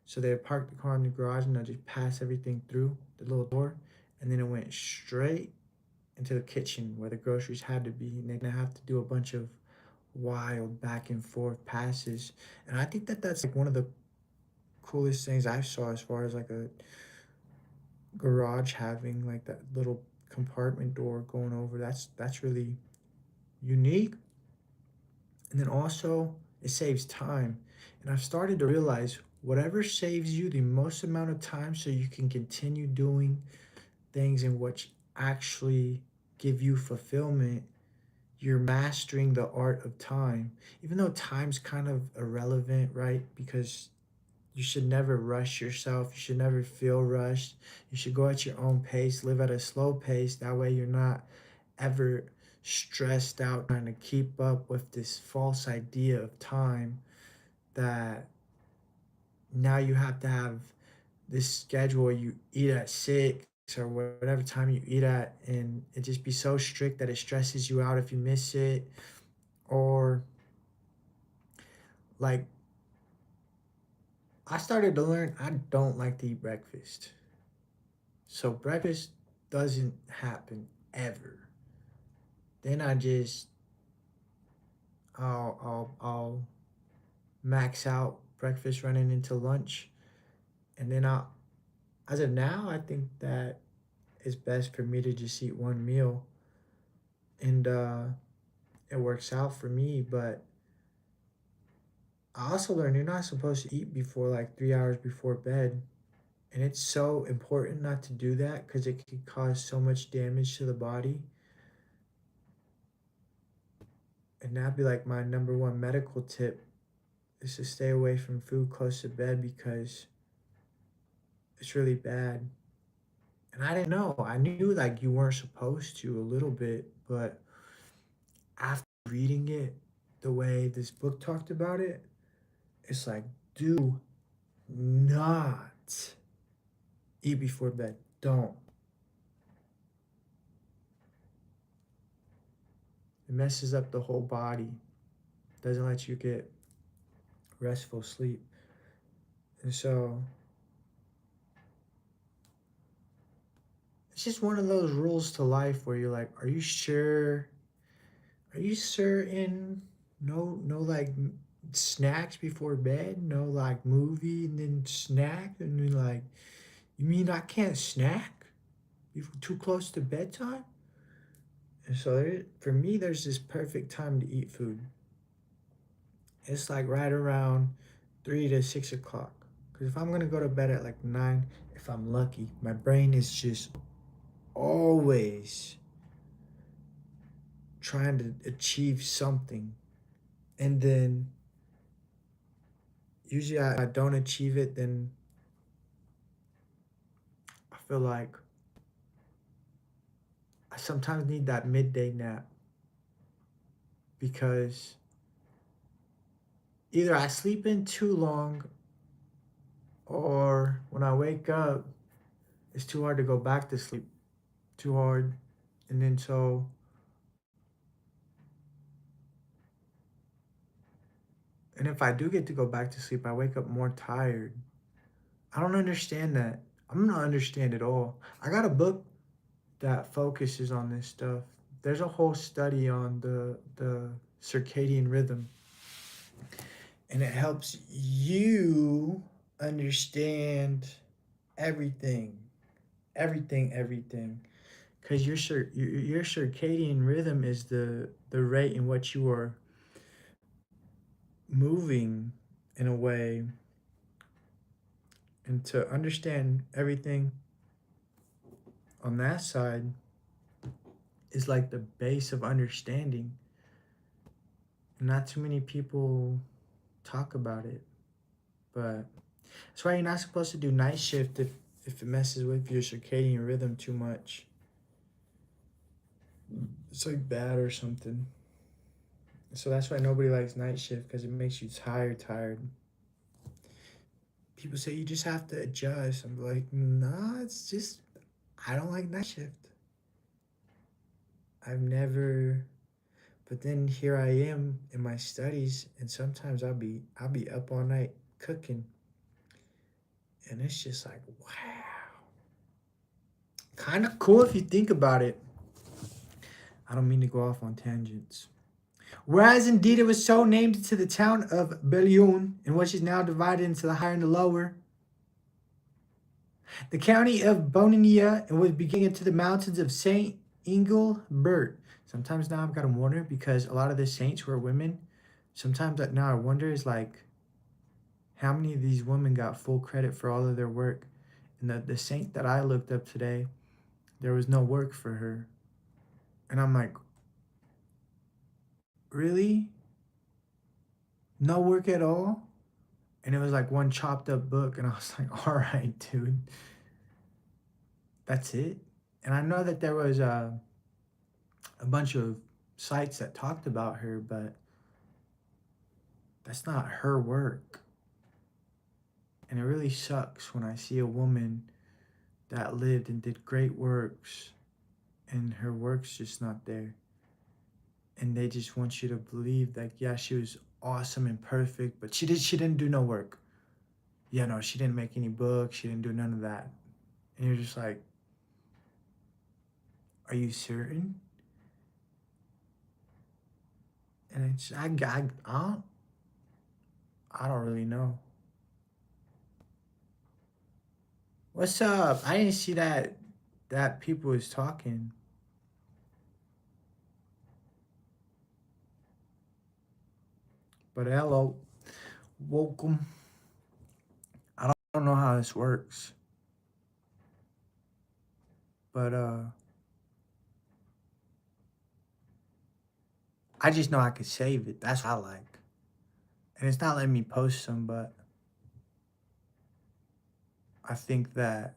So they'd park the car in the garage and they'd just pass everything through the little door. And then it went straight into the kitchen where the groceries had to be. And they're gonna have to do a bunch of wild back and forth passes. And I think that that's like one of the coolest things I saw as far as like a garage having like that little compartment door going over. That's really unique. And then also it saves time. And I've started to realize whatever saves you the most amount of time so you can continue doing things in which actually give you fulfillment, you're mastering the art of time. Even though time's kind of irrelevant, right? Because you should never rush yourself. You should never feel rushed. You should go at your own pace, live at a slow pace. That way you're not ever stressed out trying to keep up with this false idea of time that now you have to have this schedule where you eat at 6 or whatever time you eat at, and it just be so strict that it stresses you out if you miss it. Or like, I started to learn I don't like to eat breakfast. So breakfast doesn't happen ever. Then I just I'll max out breakfast running into lunch, and then I, as of now, I think that it's best for me to just eat one meal, and it works out for me. But I also learned you're not supposed to eat before like 3 hours before bed, and it's so important not to do that because it can cause so much damage to the body. And that'd be like my number one medical tip is to stay away from food close to bed because it's really bad. And I didn't know. I knew like you weren't supposed to a little bit, but after reading it the way this book talked about it, it's like, do not eat before bed. Don't. It messes up the whole body. Doesn't let you get restful sleep. And so it's just one of those rules to life where you're like, are you sure? Are you certain? No, like snacks before bed. No, like movie and then snack and then like. You mean I can't snack before too close to bedtime? And so for me, there's this perfect time to eat food. It's like right around 3 to 6 o'clock. Because if I'm gonna go to bed at like 9, if I'm lucky, my brain is just always trying to achieve something. And then usually I don't achieve it, then I feel like I sometimes need that midday nap because either I sleep in too long or when I wake up, it's too hard to go back to sleep. Too hard. And then so, and if I do get to go back to sleep, I wake up more tired. I don't understand that. I'm not understand at all. I got a book that focuses on this stuff. There's a whole study on the circadian rhythm, and it helps you understand everything, everything. Because your circadian rhythm is the rate in which you are moving in a way, and to understand everything on that side is like the base of understanding. Not too many people talk about it, but That's why you're not supposed to do night shift if it messes with your circadian rhythm too much. It's like bad or something. So that's why nobody likes night shift, because it makes you tired. People say you just have to adjust. I'm like, nah, it's just I don't like night shift. I've never, but then here I am in my studies, and sometimes I'll be up all night cooking, and it's just like, wow, kind of cool if you think about it. I don't mean to go off on tangents. Whereas indeed it was so named to the town of Belluin, in which is now divided into the higher and the lower. The county of Boninia, and was beginning into the mountains of Saint Engelbert. Sometimes now I've got to wonder, because a lot of the saints were women. Sometimes now I wonder is like, how many of these women got full credit for all of their work? And the saint that I looked up today, there was no work for her. And I'm like, really? No work at all? And it was like one chopped up book, and I was like, all right, dude. That's it. And I know that there was a bunch of sites that talked about her, but that's not her work. And it really sucks when I see a woman that lived and did great works, and her work's just not there. And they just want you to believe that, yeah, she was awesome and perfect, but she didn't do no work. Yeah, no, she didn't make any books, she didn't do none of that. And you're just like, are you certain? And it's I don't really know. What's up? I didn't see that people was talking. But hello, welcome. I don't know how this works, but I just know I could save it. That's what I like. And it's not letting me post some, but I think that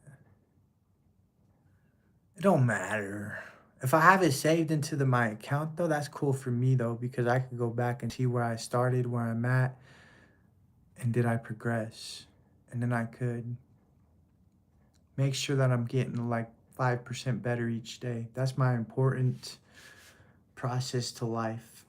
it don't matter. If I have it saved into my account though, that's cool for me though, because I could go back and see where I started, where I'm at, and did I progress? And then I could make sure that I'm getting like 5% better each day. That's my important process to life.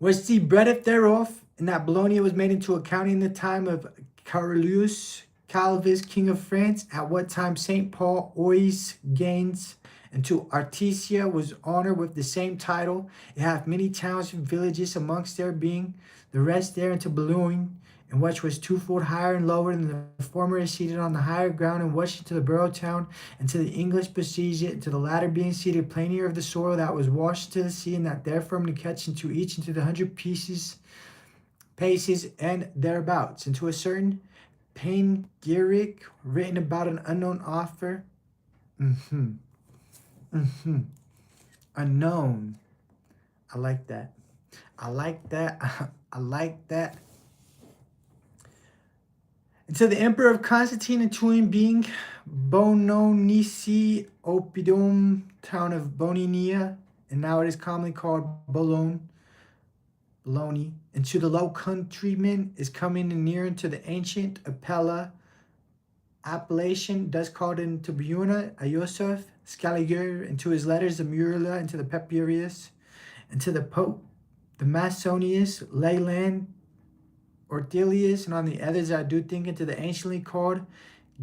Was the bread thereof, and that Bologna was made into a county in the time of Carolus Calvis, king of France, at what time St. Paul ois gains, and to Artesia was honored with the same title. It hath many towns and villages, amongst there being the rest there into Boulogne, and which was twofold higher and lower than the former, is seated on the higher ground, and which into the borough town, and to the English besiege it, and to the latter being seated plainer of the soil that was washed to the sea, and that therefrom to catch into each into the 100 pieces, paces, and thereabouts, and to a certain panegyric written about an unknown author. Unknown. I like that. I like that. I like that. And to the emperor of Constantine, and to him being Bononici Oppidum, town of Boninia, and now it is commonly called Bologna. And to the low countrymen is coming near into the ancient appellation, thus called into Buna, Iosef, Scaliger, and to his letters, the Murula, and to the Papirius, and to the Pope, the Masonius, Leyland, Ortelius, and on the others I do think into the anciently called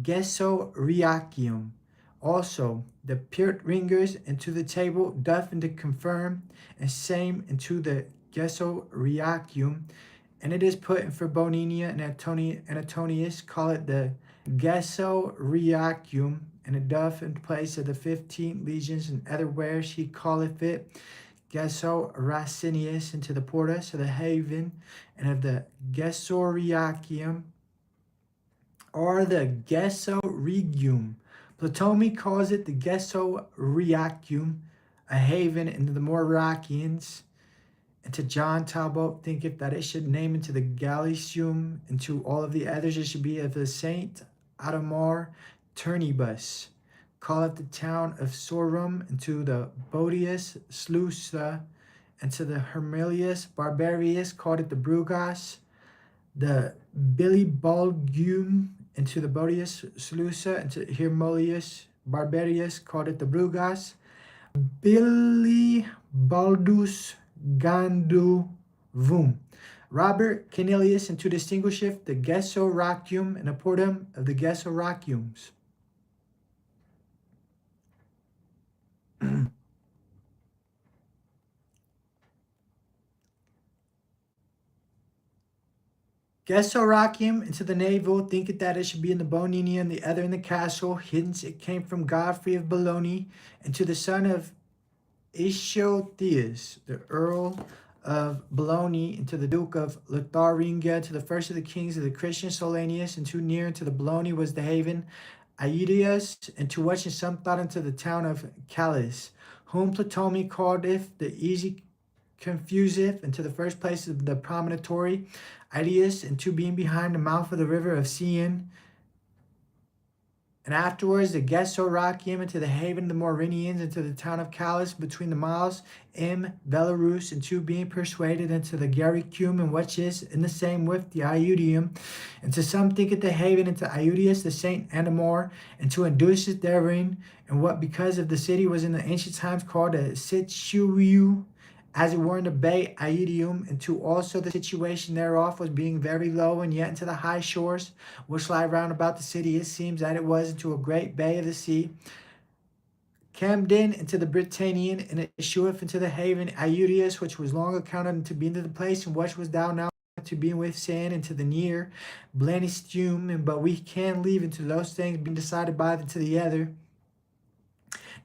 Gesoriacium. Also the Pirt ringers, and to the table doth and to confirm, and same into the Gesoriacium, and it is put in for Boninia and Antonius call it the Gesoriacium, and it doth in place of the 15 legions, and otherwhere she calleth it Gessoracinius, into the portus of the haven, and of the Gessoriacium, or the Gessorigium. Ptolemy calls it the Gessoriacium, a haven into the Morakians, And to John Talbot thinketh that it should name into the Galicium, and to all of the others it should be of the Saint Adamar Turnibus. Call it the town of Sorum, and to the Bodius Slusa, and to the Hermelius Barbarius called it the Brugas, the Bilibaldgium, and to the Bodius Slusa, and to Hermelius Barbarius called it the Brugas, Bilibaldus Ganduvum. Robert Canilius, and to distinguish it, the Gessorachium and the portum of the Gessorachiums. Gessorachium, into the navel, thinketh that it should be in the Boninia, and the other in the castle. Hence it came from Godfrey of Bologna, and to the son of Echotheus, the Earl of Bologna, and to the Duke of Lotharingia, to the first of the kings of the Christians, Solanius, and too near unto the Bologna was the haven, Aetius, and to which in some thought unto the town of Callis, whom Ptolemy calleth the easy confuseth, and to the first place of the promontory, Aetius, and to being behind the mouth of the river of Cian, and afterwards the Gessorachium, and to the haven of the Morinians, and to the town of Callis, between the miles M. Belarus, and to being persuaded into the Gericium, and which is in the same with the Iudium, and to some think it the haven, and to Iudius the Saint Anamor, and to induce it therein, and what because of the city was in the ancient times called a Situ, as it were in the bay Iudium, and to also the situation thereof was being very low, and yet into the high shores which lie round about the city, it seems that it was into a great bay of the sea, Camden into the Britannian, and it issueth into the haven Iudius, which was long accounted to be into the place in which was thou now to be with sand, into the near Blanistium, and but we can leave into those things being decided by the to the other.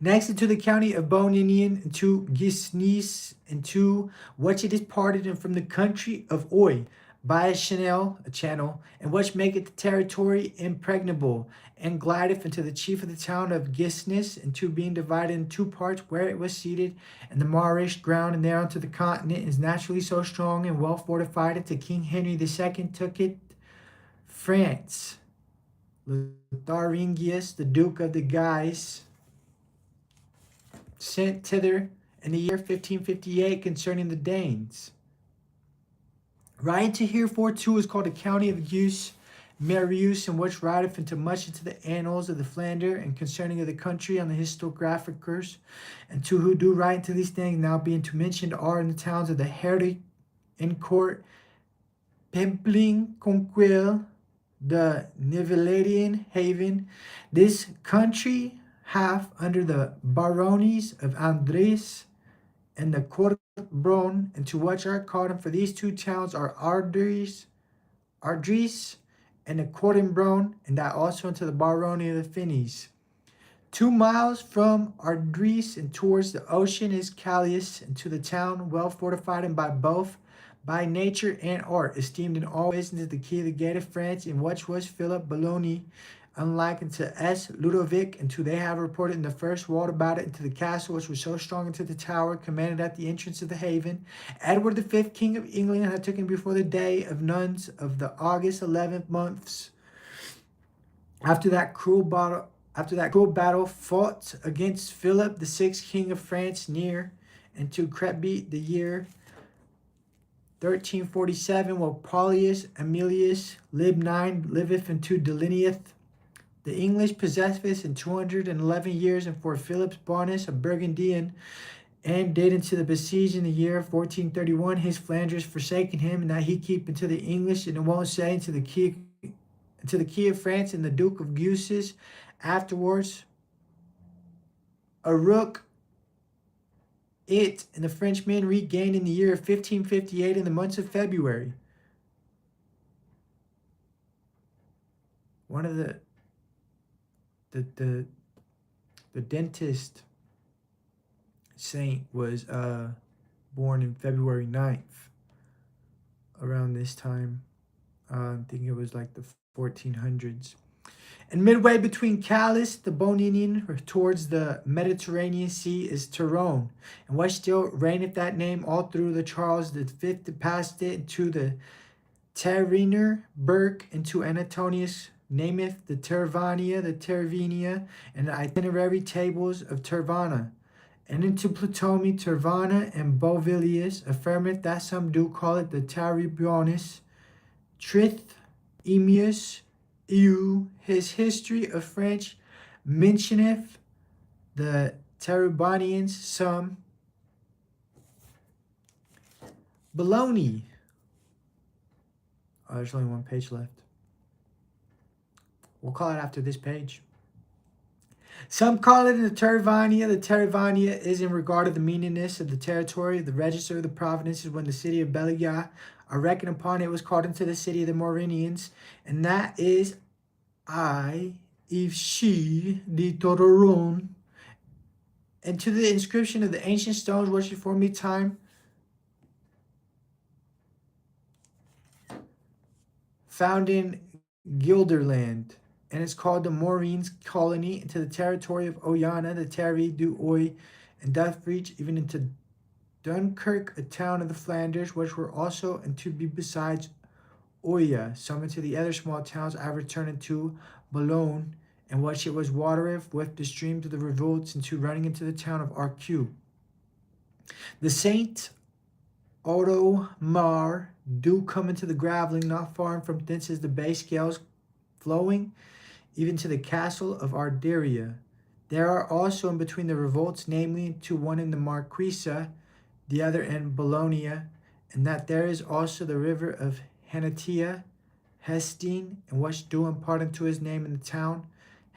Next into the county of Boninian, into Gisnis, into which it is parted, and from the country of Oi, by a channel, and which maketh the territory impregnable, and glideth into the chief of the town of Gisnis, and to being divided in two parts, where it was seated, and the marish ground, and there unto the continent is naturally so strong and well fortified, until King Henry II took it, France. Lotharingius, the Duke of the Guise, sent thither in the year 1558 concerning the Danes. Right to herefore too is called the county of Use, Marius, and which rideth into much into the annals of the Flander, and concerning of the country on the historiographers, and to who do write into these things now being to mentioned are in the towns of the Herrick, Court, Pempling, Conquil, the Nivelladian haven. This country half under the baronies of Andres and the Corbron, and to which are called, and for these two towns are Ardres and the Corbron, and that also into the barony of the Finnies. 2 miles from Ardres and towards the ocean is Callius, and to the town well fortified, and by nature and art esteemed in all ways into the key of the gate of France, in which was Philip Bologna, unlike unto S. Ludovic, and to they have reported in the first walled about it into the castle, which was so strong into the tower, commanded at the entrance of the haven. Edward the Fifth, King of England, had taken before the day of nuns of the August 11th months. After that cruel battle fought against Philip the Sixth, King of France, near and to Crepbeat the year 1347, while Paulius Emilius Libnine liveth into delineath. The English possessed this in 211 years, and for Philip's Bonus, a Burgundian, and did into the besiege in the year 1431, his Flanders forsaken him, and that he keep into the English, and it won't say into the key of France, and the Duke of Guises afterwards. A rook it and the Frenchmen regained in the year of 1558 in the months of February. One of the dentist saint was born in February 9th, around this time. I think it was like the 1400s. And midway between Callus, the Boninian, towards the Mediterranean Sea, is Tyrone, and what still reigneth that name all through the Charles the Fifth that passed it into the Teriner, Burke, into Anatonius, nameth the Tervania, the Tervinia, and the itinerary tables of Tervana. And into Ptolemy, Tervana, and Bovilius affirmeth that some do call it the Taribionis, Trith, Emius, Eu, his history of French, mentioneth the Taribanians, some. Baloney. Oh, there's only one page left. We'll call it after this page. Some call it the Tervania. The Tervania is in regard of the meaningness of the territory, the register of the provinces when the city of Belia are reckoned upon. It was called into the city of the Morinians, and that is I, if she, di Tororon. And to the inscription of the ancient stones which before me time found in Gilderland, and it's called the Morines colony, into the territory of Oyana, the Terry du Oy, and doth reach even into Dunkirk, a town of the Flanders, which were also and to be besides Oya, some into the other small towns I returned into Boulogne, and which it was watereth with the streams of the revolts, into running into the town of Arcu. The Saint Otto Mar do come into the graveling, not far from thence is the bay scales flowing, even to the castle of Arderia. There are also in between the revolts, namely to one in the Marquisa, the other in Bologna, and that there is also the river of Hanatia, Hesdin, and which do impart unto his name in the town,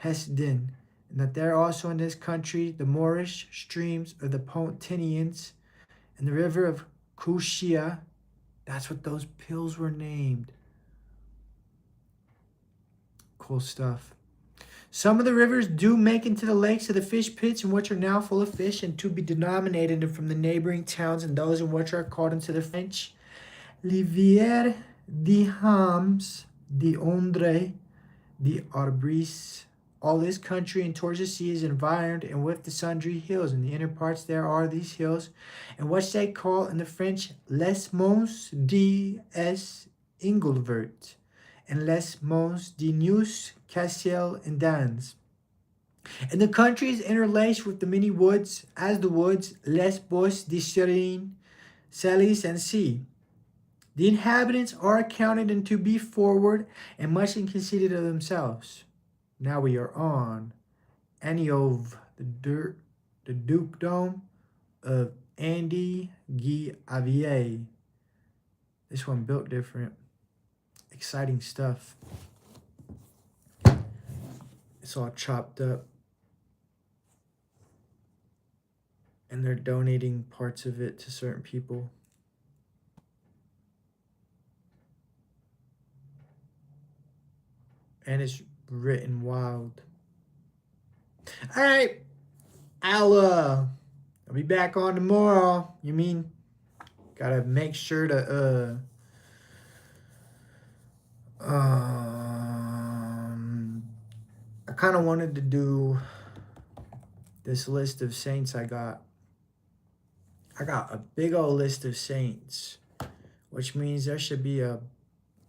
Hesdin, and that there also in this country the Moorish streams of the Pontinians, and the river of Cushia. That's what those pills were named. Cool stuff. Some of the rivers do make into the lakes of the fish pits, and which are now full of fish, and to be denominated from the neighboring towns, and those in which are called into the French Livière de Hams, de Ondre, de Arbris. All this country and towards the sea is environed, and with the sundry hills. In the inner parts there are these hills, and what they call in the French Les Monts de S. Ingelvert, and Les Monts de Neus, Cassiel, and Dans. And the country is interlaced with the many woods, as the woods Les Bois de Serine, Salis, and Sea. The inhabitants are accounted and to be forward and much conceited of themselves. Now we are on Aniov, the dukedom of Andy Guy Avier. This one built different. Exciting stuff. It's all chopped up. And they're donating parts of it to certain people. And it's written wild. All right. I'll be back on tomorrow. You mean gotta make sure to I kind of wanted to do this list of saints I got. I got a big old list of saints, which means there should be a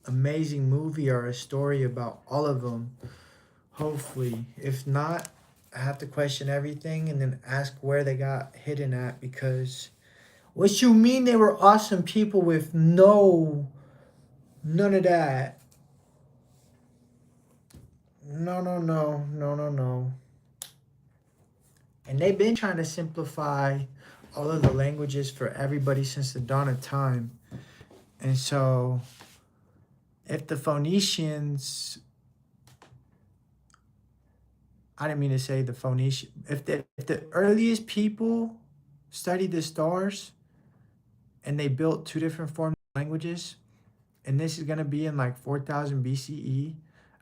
amazing movie or a story about all of them, hopefully. If not, I have to question everything and then ask where they got hidden at, because what you mean they were awesome people with none of that? No. And they've been trying to simplify all of the languages for everybody since the dawn of time. And so if the Phoenicians, I didn't mean to say the Phoenician, if the earliest people studied the stars and they built two different forms of languages, and this is going to be in like 4000 BCE,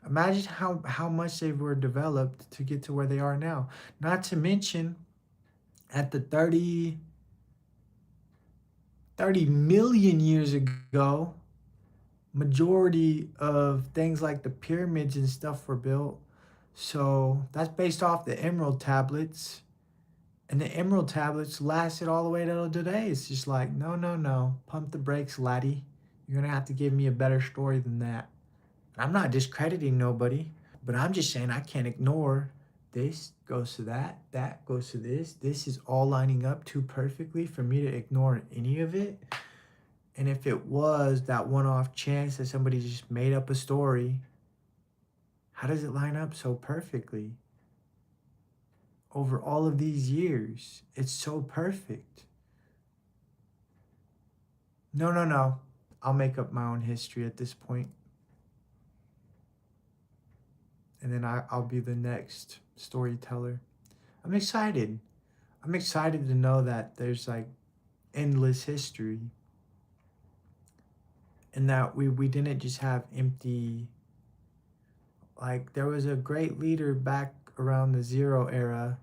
imagine how much they were developed to get to where they are now. Not to mention, at the 30 million years ago, majority of things like the pyramids and stuff were built. So that's based off the Emerald tablets. And the Emerald tablets lasted all the way till today. It's just like, no, no, no. Pump the brakes, laddie. You're going to have to give me a better story than that. I'm not discrediting nobody, but I'm just saying I can't ignore this goes to that, that goes to this. This is all lining up too perfectly for me to ignore any of it. And if it was that one off chance that somebody just made up a story, how does it line up so perfectly? Over all of these years, it's so perfect. No, no, no. I'll make up my own history at this point, and then I'll be the next storyteller. I'm excited. I'm excited to know that there's like endless history and that we didn't just have empty, like there was a great leader back around the Zero era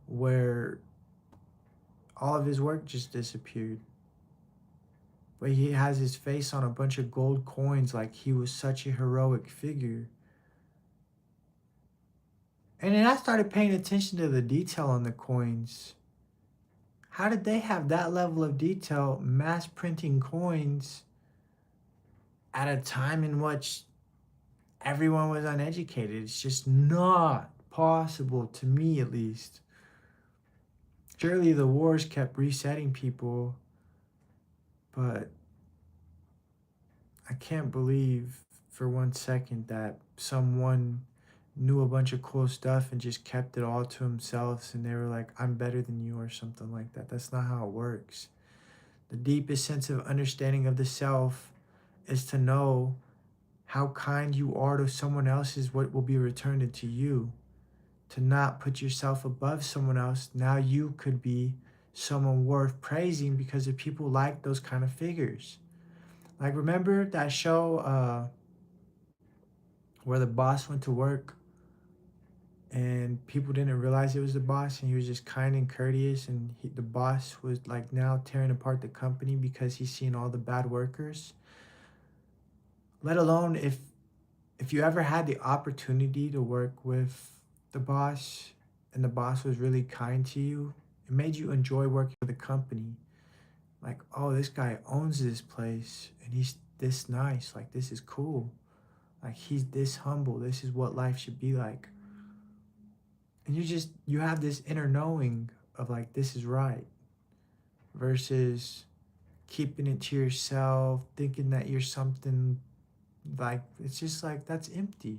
where all of his work just disappeared. But he has his face on a bunch of gold coins like he was such a heroic figure. And then I started paying attention to the detail on the coins. How did they have that level of detail mass printing coins at a time in which everyone was uneducated? It's just not possible to me, at least. Surely the wars kept resetting people, but I can't believe for one second that someone knew a bunch of cool stuff and just kept it all to themselves and they were like, I'm better than you or something like that. That's not how it works. The deepest sense of understanding of the self is to know how kind you are to someone else is what will be returned to you. To not put yourself above someone else. Now you could be someone worth praising because of people like those kind of figures. Like remember that show where the boss went to work and people didn't realize it was the boss and he was just kind and courteous and the boss was like now tearing apart the company because he's seen all the bad workers. Let alone if you ever had the opportunity to work with the boss and the boss was really kind to you, it made you enjoy working for the company. Like, oh, this guy owns this place and he's this nice. Like, this is cool. Like, he's this humble. This is what life should be like. And you have this inner knowing of like, this is right versus keeping it to yourself, thinking that you're something like, it's just like, that's empty.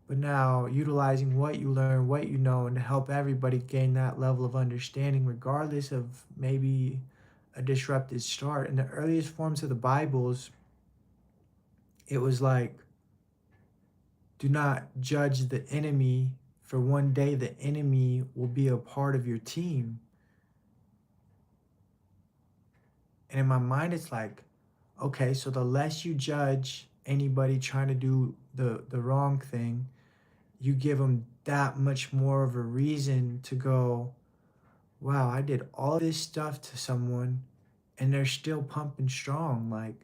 But now utilizing what you learn, what you know, and to help everybody gain that level of understanding, regardless of maybe a disrupted start. In the earliest forms of the Bibles, it was like, do not judge the enemy, for one day the enemy will be a part of your team. And in my mind, it's like, okay, so the less you judge anybody trying to do the wrong thing, you give them that much more of a reason to go, wow, I did all this stuff to someone and they're still pumping strong. Like,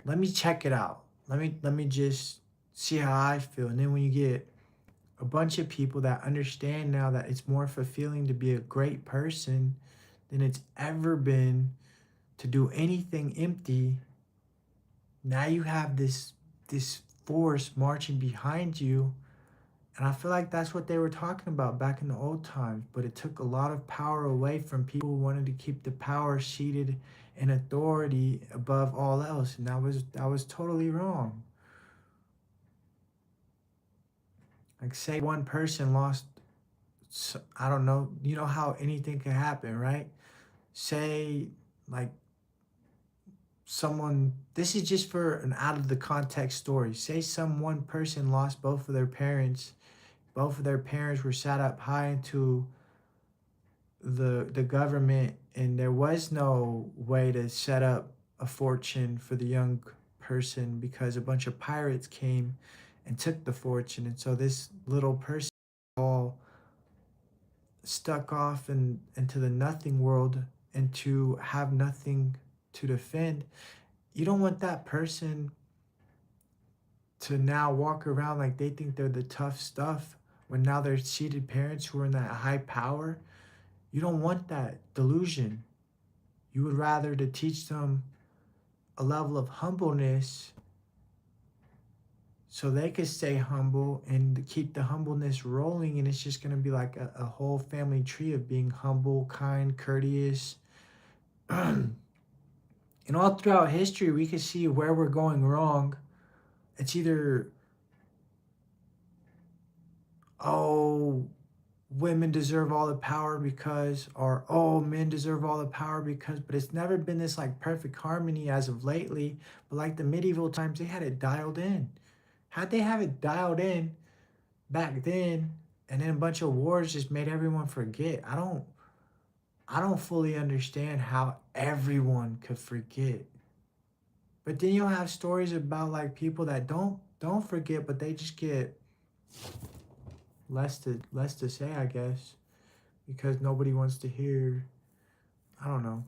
let me check it out. Let me just see how I feel. And then when you get a bunch of people that understand now that it's more fulfilling to be a great person than it's ever been to do anything empty, now you have this force marching behind you. And I feel like that's what they were talking about back in the old times, but it took a lot of power away from people who wanted to keep the power seated in authority above all else, and that was totally wrong. Like say one person lost, I don't know, you know how anything can happen, right? Say like someone, this is just for an out of the context story. Say some one person lost both of their parents. Both of their parents were sat up high into the government and there was no way to set up a fortune for the young person because a bunch of pirates came and took the fortune, and so this little person all stuck off into the nothing world and to have nothing to defend. You don't want that person to now walk around like they think they're the tough stuff when now they're seated parents who are in that high power. You don't want that delusion. You would rather to teach them a level of humbleness so they could stay humble and keep the humbleness rolling, and it's just going to be like a whole family tree of being humble, kind, courteous. And all throughout history we can see where we're going wrong. It's either, oh, women deserve all the power because, or oh, men deserve all the power because, but it's never been this like perfect harmony as of lately. But like the medieval times, they had it dialed in. How'd they have it dialed in back then, and then a bunch of wars just made everyone forget? I don't fully understand how everyone could forget. But then you'll have stories about like people that don't forget, but they just get less to say, I guess, because nobody wants to hear. I don't know.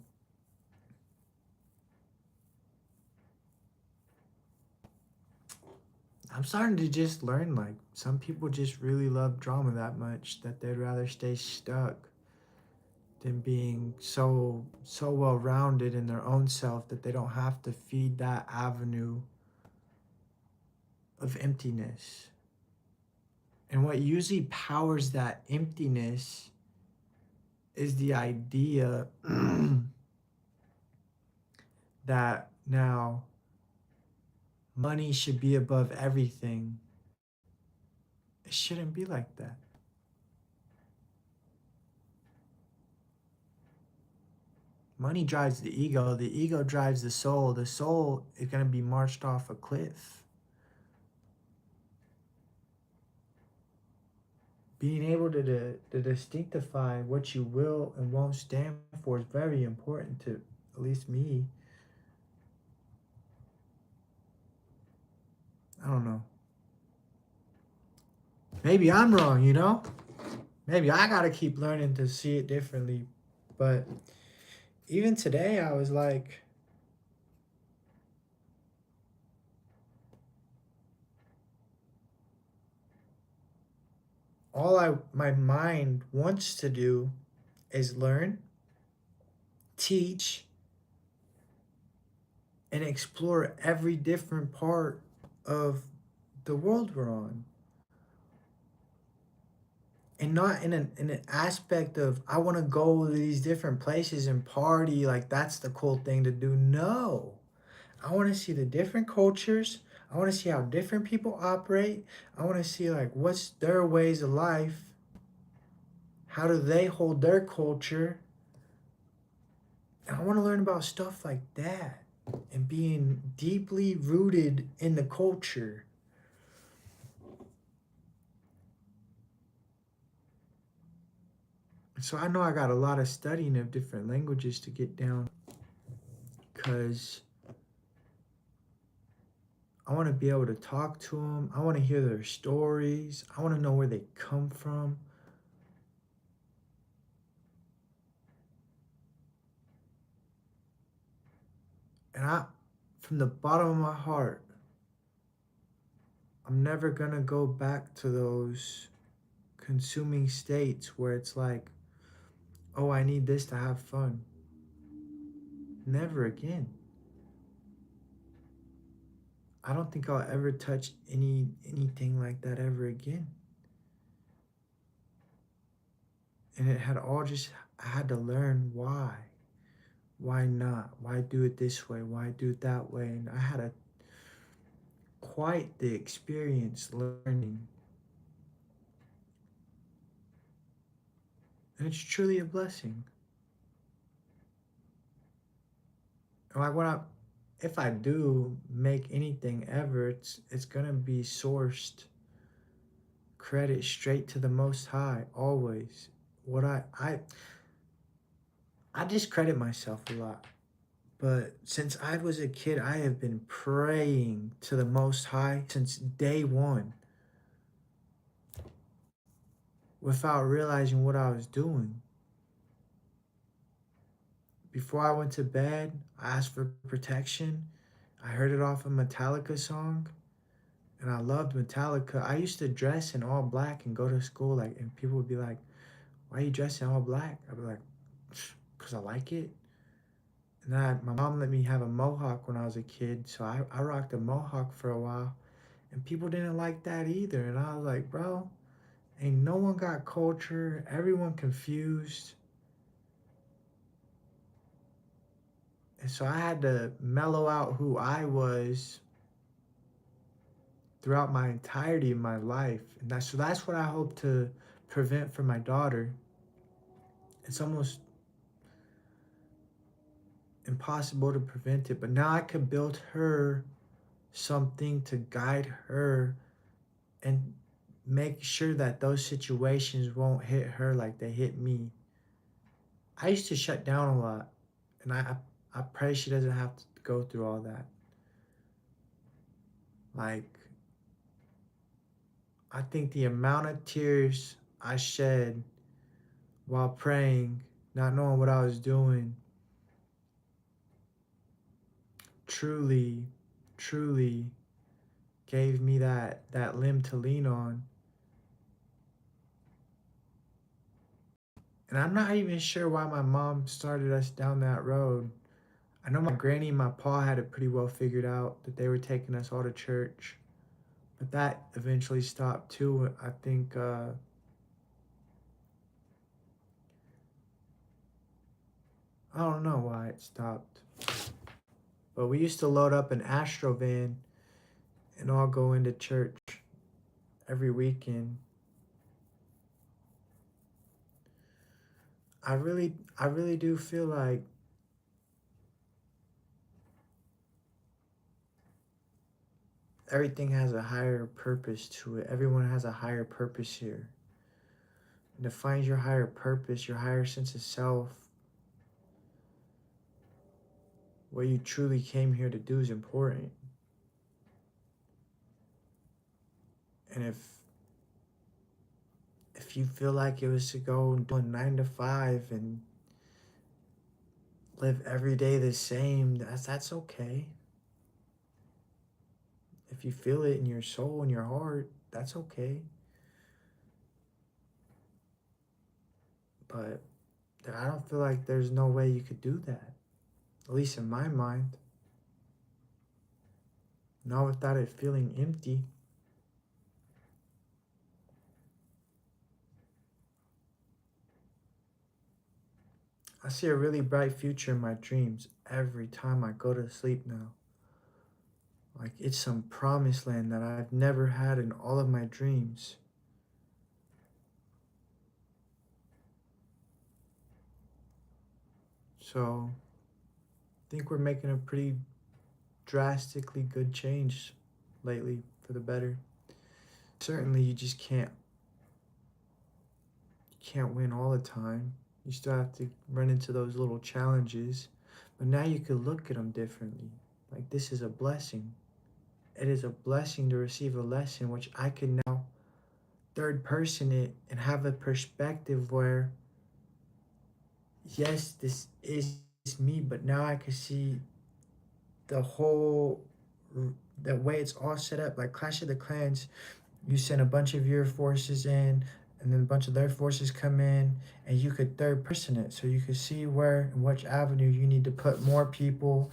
I'm starting to just learn like some people just really love drama that much that they'd rather stay stuck than being so well rounded in their own self that they don't have to feed that avenue of emptiness. And what usually powers that emptiness is the idea that now money should be above everything. It shouldn't be like that. Money drives the ego drives the soul is going to be marched off a cliff. Being able to distinctify what you will and won't stand for is very important to at least me. I don't know. Maybe I'm wrong, you know? Maybe I got to keep learning to see it differently. But even today, I was like, my mind wants to do is learn, teach, and explore every different part of the world we're on. And not in an aspect of I want to go to these different places and party like that's the cool thing to do. No. I want to see the different cultures. I want to see how different people operate. I want to see like what's their ways of life. How do they hold their culture? And I want to learn about stuff like that and being deeply rooted in the culture. So I know I got a lot of studying of different languages to get down because I want to be able to talk to them. I want to hear their stories. I want to know where they come from. And from the bottom of my heart, I'm never going to go back to those consuming states where it's like, oh, I need this to have fun. Never again. I don't think I'll ever touch anything like that ever again. And it had all just, I had to learn why. Why not? Why do it this way? Why do it that way? And I had quite the experience learning. And it's truly a blessing. Like if I do make anything ever, it's gonna be sourced credit straight to the Most High always. What I discredit myself a lot, but since I was a kid, I have been praying to the Most High since day one, without realizing what I was doing. Before I went to bed, I asked for protection. I heard it off a Metallica song. and I loved Metallica. I used to dress in all black and go to school, like, and people would be like, "Why are you dressing all black?" I'd be like, "Cause I like it." And my mom let me have a mohawk when I was a kid, so I rocked a mohawk for a while, and people didn't like that either. And I was like, bro, ain't no one got culture, everyone confused. And so I had to mellow out who I was throughout my entirety of my life. And that's what I hope to prevent for my daughter. It's almost impossible to prevent it, but now I could build her something to guide her and make sure that those situations won't hit her like they hit me. I used to shut down a lot, and I pray she doesn't have to go through all that. Like, I think the amount of tears I shed while praying, not knowing what I was doing, truly, truly gave me that limb to lean on. And I'm not even sure why my mom started us down that road. I know my granny and my pa had it pretty well figured out that they were taking us all to church, but that eventually stopped too. I think I don't know why it stopped, but we used to load up an Astro van and all go into church every weekend. I really do feel like everything has a higher purpose to it. Everyone has a higher purpose here. And to find your higher purpose, your higher sense of self, what you truly came here to do is important. And if you feel like it was to go and do a 9 to 5 and live every day the same, that's okay. If you feel it in your soul and your heart, that's okay. But I don't feel like there's no way you could do that. At least in my mind. Not without it feeling empty. I see a really bright future in my dreams every time I go to sleep now. Like it's some promised land that I've never had in all of my dreams. So I think we're making a pretty drastically good change lately for the better. Certainly you can't win all the time. You still have to run into those little challenges. But now you can look at them differently. Like this is a blessing. It is a blessing to receive a lesson which I can now third person it and have a perspective where yes, this is me, but now I can see the whole the way it's all set up. Like Clash of the Clans, you send a bunch of your forces in, and then a bunch of their forces come in, and you could third person it, so you could see where and which avenue you need to put more people,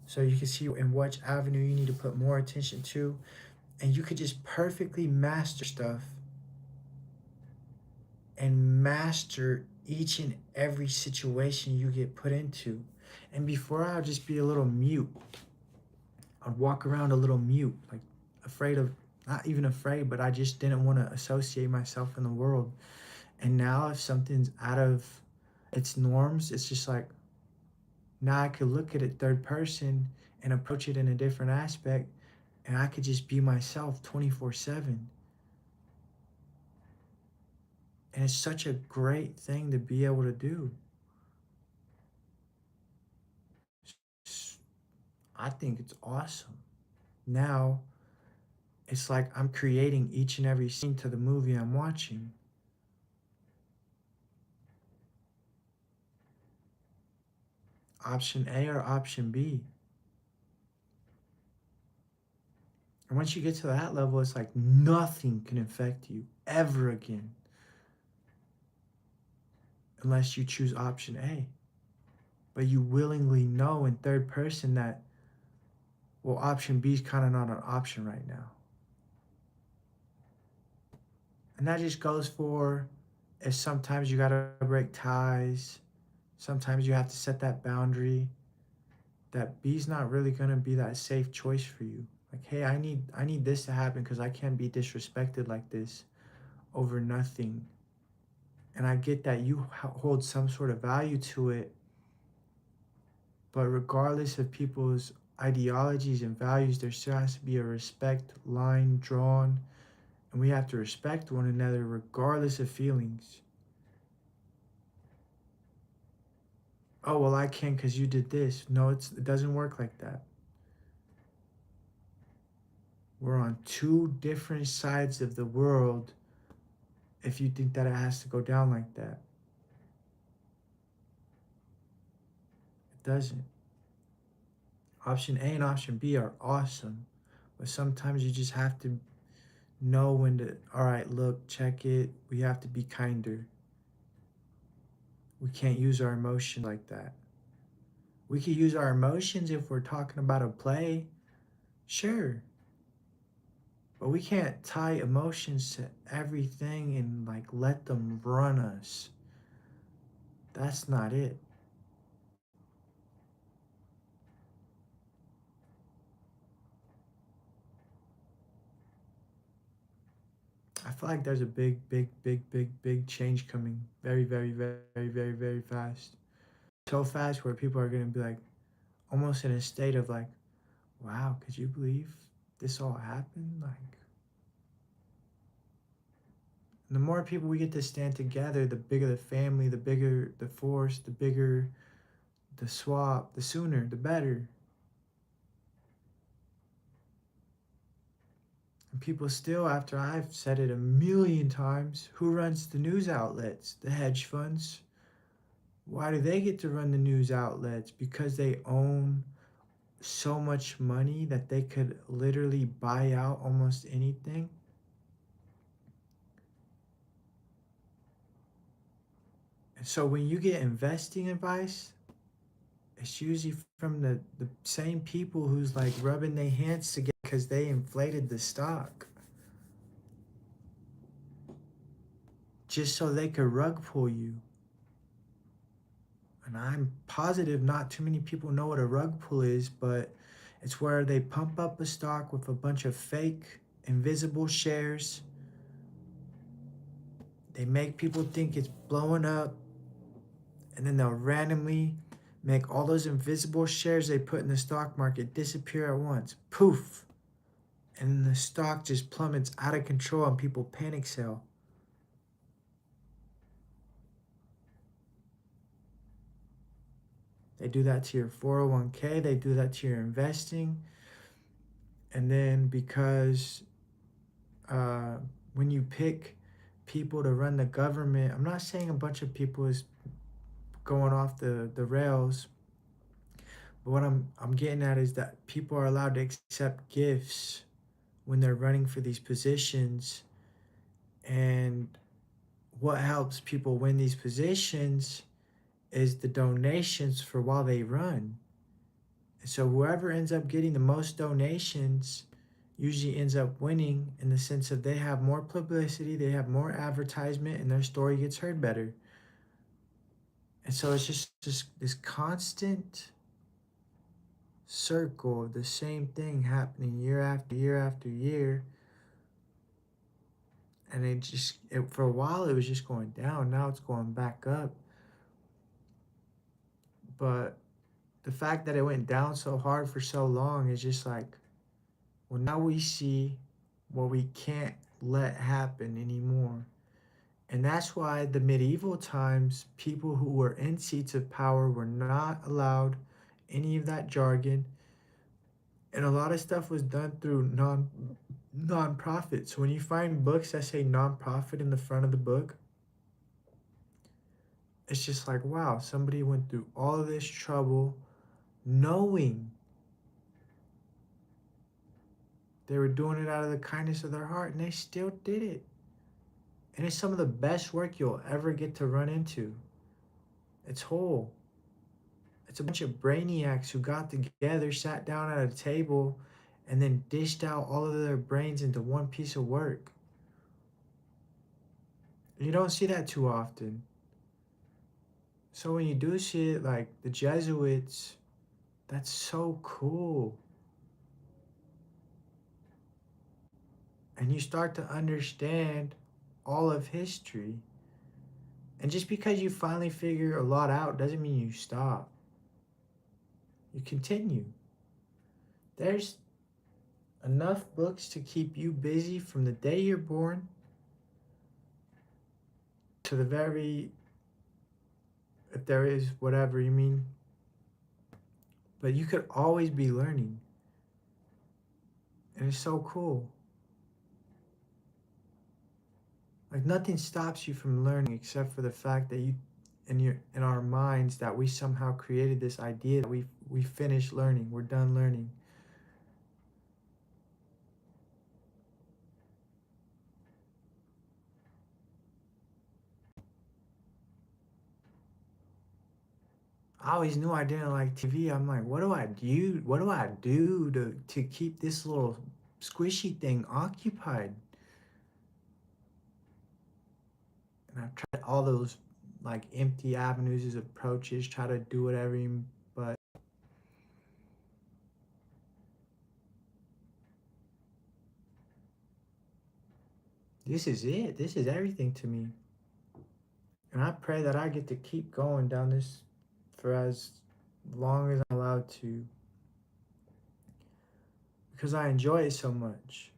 so you can see in which avenue you need to put more attention to, and you could just perfectly master stuff and master each and every situation you get put into. And before I'd just be a little mute. I'd walk around a little mute, like afraid of, not even afraid, but I just didn't want to associate myself in the world. And now if something's out of its norms, it's just like now I could look at it third person and approach it in a different aspect, and I could just be myself 24/7. And it's such a great thing to be able to do. I think it's awesome. Now it's like I'm creating each and every scene to the movie I'm watching. Option A or option B. And once you get to that level, it's like nothing can affect you ever again unless you choose option A. But you willingly know in third person that, well, option B is kind of not an option right now. And that just goes for if sometimes you got to break ties, sometimes you have to set that boundary that B's not really going to be that safe choice for you. Like, hey, I need this to happen because I can't be disrespected like this over nothing. And I get that you hold some sort of value to it, but regardless of people's ideologies and values, there still has to be a respect line drawn, and we have to respect one another regardless of feelings. Oh, well, I can't because you did this. No, it doesn't work like that. We're on two different sides of the world if you think that it has to go down like that. It doesn't. Option A and option B are awesome, but sometimes you just have to know when to, all right, look, check it. We have to be kinder. We can't use our emotions like that. We could use our emotions if we're talking about a play, sure. But we can't tie emotions to everything and like let them run us. That's not it. I feel like there's a big change coming. Very, very, very, very, very, very fast. So fast where people are going to be like almost in a state of like, wow, could you believe this all happened? Like, the more people we get to stand together, the bigger the family, the bigger the force, the bigger the swap, the sooner, the better. And people still, after I've said it a million times, who runs the news outlets? The hedge funds. Why do they get to run the news outlets? Because they own so much money that they could literally buy out almost anything. And so when you get investing advice, it's usually from the same people who's like rubbing their hands together because they inflated the stock just so they could rug pull you. And I'm positive not too many people know what a rug pull is, but it's where they pump up a stock with a bunch of fake, invisible shares. They make people think it's blowing up, and then they'll randomly make all those invisible shares they put in the stock market disappear at once. Poof! And the stock just plummets out of control and people panic sell. They do that to your 401k, they do that to your investing. And then because uh, when you pick people to run the government, I'm not saying a bunch of people is going off the rails, but what I'm getting at is that people are allowed to accept gifts when they're running for these positions. And what helps people win these positions is the donations for while they run. So whoever ends up getting the most donations usually ends up winning in the sense of they have more publicity, they have more advertisement, and their story gets heard better. And so it's just this constant circle of the same thing happening year after year after year. And for a while, it was just going down. Now it's going back up. But the fact that it went down so hard for so long is just like, well, now we see what we can't let happen anymore. And that's why the medieval times, people who were in seats of power were not allowed any of that jargon. And a lot of stuff was done through non-profit. So when you find books that say non-profit in the front of the book, it's just like, wow, somebody went through all of this trouble knowing They were doing it out of the kindness of their heart, and they still did it. And it's some of the best work you'll ever get to run into. It's whole. It's a bunch of brainiacs who got together, sat down at a table, and then dished out all of their brains into one piece of work. You don't see that too often. So when you do see it, like the Jesuits, that's so cool. And you start to understand all of history. And just because you finally figure a lot out doesn't mean you stop. You continue. There's enough books to keep you busy from the day you're born to the very, if there is whatever you mean. But you could always be learning. And it's so cool. Like nothing stops you from learning except for the fact that you in our minds that we somehow created this idea that we finished learning, we're done learning. I always knew I didn't like TV. I'm like, what do I do? What do I do to keep this little squishy thing occupied? And I've tried all those like empty avenues as approaches, try to do whatever, but this is it. This is everything to me. And I pray that I get to keep going down this for as long as I'm allowed to because I enjoy it so much.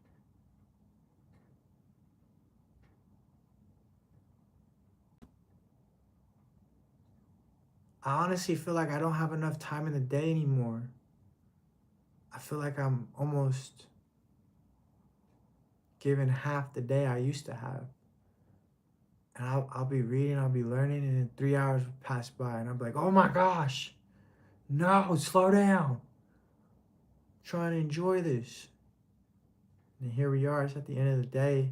I honestly feel like I don't have enough time in the day anymore. I feel like I'm almost given half the day I used to have. And I'll be reading, I'll be learning, and then 3 hours will pass by, and I'll be like, oh my gosh, no, slow down. I'm trying to enjoy this. And here we are, it's at the end of the day.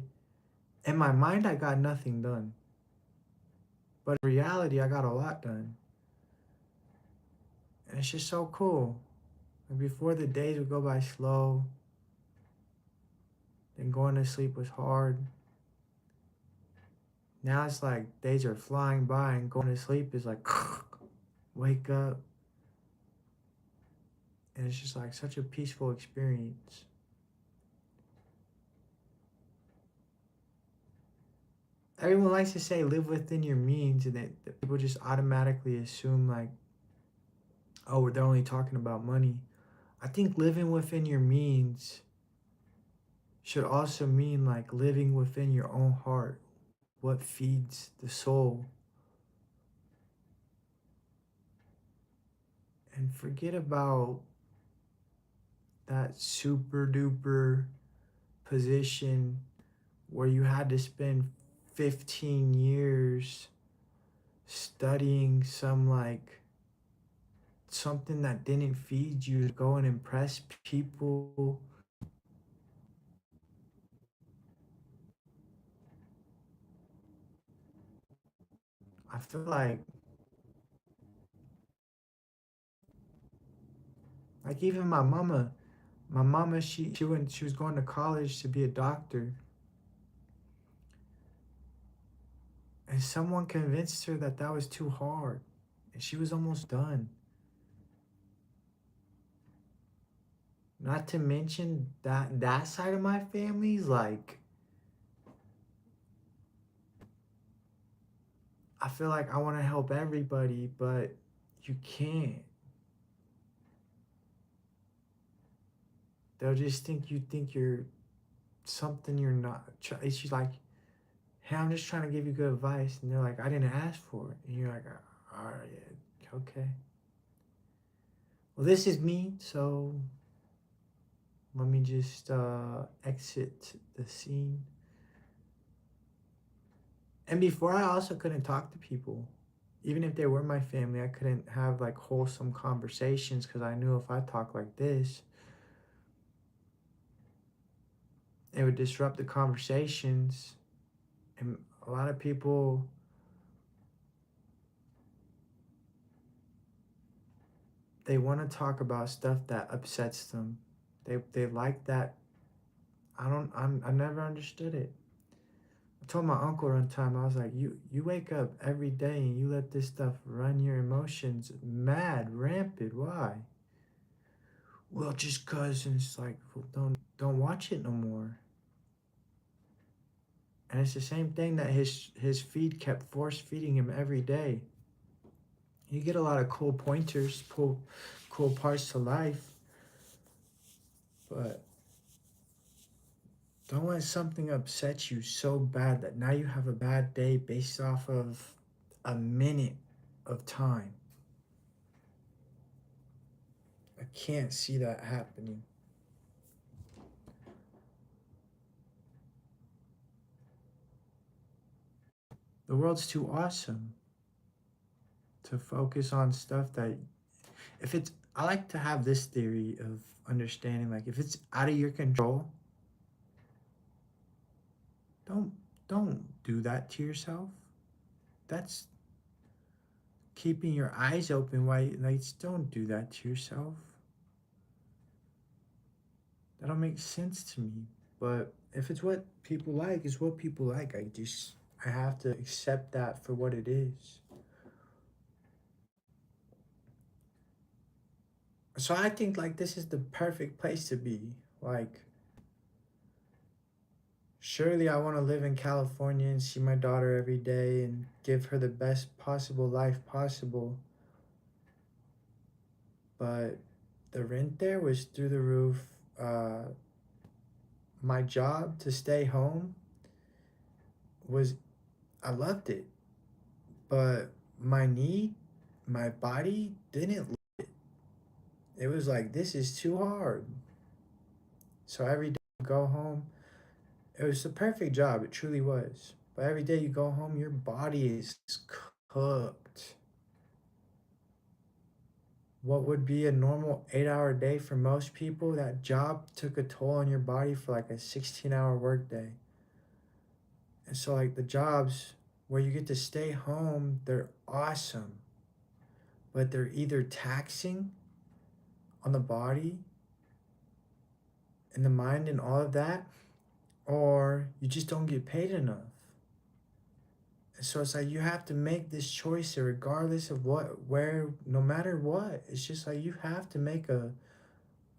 In my mind, I got nothing done. But in reality, I got a lot done. And it's just so cool. And before the days would go by slow, then going to sleep was hard. Now it's like days are flying by and going to sleep is like wake up. And it's just like such a peaceful experience. Everyone likes to say live within your means, and that people just automatically assume like, oh, they're only talking about money. I think living within your means should also mean like living within your own heart, what feeds the soul. And forget about that super duper position where you had to spend 15 years studying some like something that didn't feed you to go and impress people. I feel like even my mama she was going to college to be a doctor, and someone convinced her that that was too hard, and she was almost done. Not to mention that side of my family's like, I feel like I want to help everybody, but you can't. They'll just think you're something you're not. It's just like, hey, I'm just trying to give you good advice, and they're like, I didn't ask for it, and you're like, all right, yeah, okay. Well, this is me, so let me just exit the scene. And before, I also couldn't talk to people. Even if they were my family, I couldn't have like wholesome conversations because I knew if I talk like this, It would disrupt the conversations. And a lot of people, they want to talk about stuff that upsets them. They like that. I never understood it. I told my uncle one time, I was like, you wake up every day and you let this stuff run your emotions mad, rampant. Why? Well, just cause. And it's like, well, don't watch it no more. And it's the same thing that his feed kept force feeding him every day. You get a lot of cool pointers, cool parts to life, but don't let something upset you so bad that now you have a bad day based off of a minute of time. I can't see that happening. The world's too awesome to focus on stuff that, if it's, I like to have this theory of understanding, like if it's out of your control, don't don't do that to yourself. That's keeping your eyes open. Why, like, don't do that to yourself. That don't make sense to me. But if it's what people like, it's what people like. I have to accept that for what it is. So I think like this is the perfect place to be. Like, surely I want to live in California and see my daughter every day and give her the best possible life possible. But the rent there was through the roof. My job to stay home was, I loved it, but my body didn't. It was like, this is too hard. So every day you go home, it was the perfect job. It truly was. But every day you go home, your body is cooked. What would be a normal 8-hour day for most people, that job took a toll on your body for like a 16-hour workday. And so, like, the jobs where you get to stay home, they're awesome. But they're either taxing on the body and the mind and all of that, or you just don't get paid enough. And so it's like you have to make this choice regardless of what, where, no matter what. It's just like you have to make a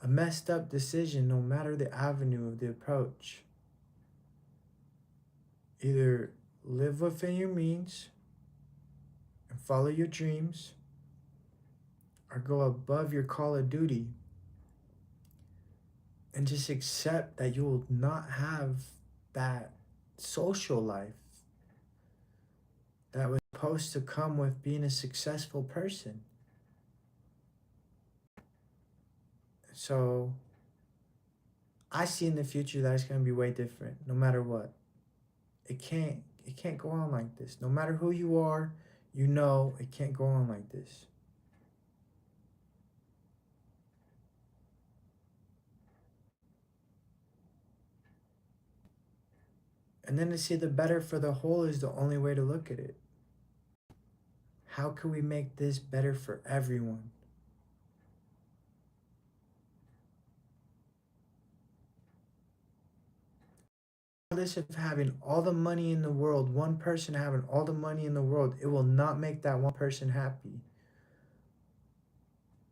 messed up decision no matter the avenue of the approach. Either live within your means and follow your dreams, or go above your call of duty and just accept that you will not have that social life that was supposed to come with being a successful person. So I see in the future that it's going to be way different no matter what. It can't go on like this. No matter who you are, you know it can't go on like this. And then to see the better for the whole is the only way to look at it. How can we make this better for everyone? Regardless of having all the money in the world, one person having all the money in the world, it will not make that one person happy.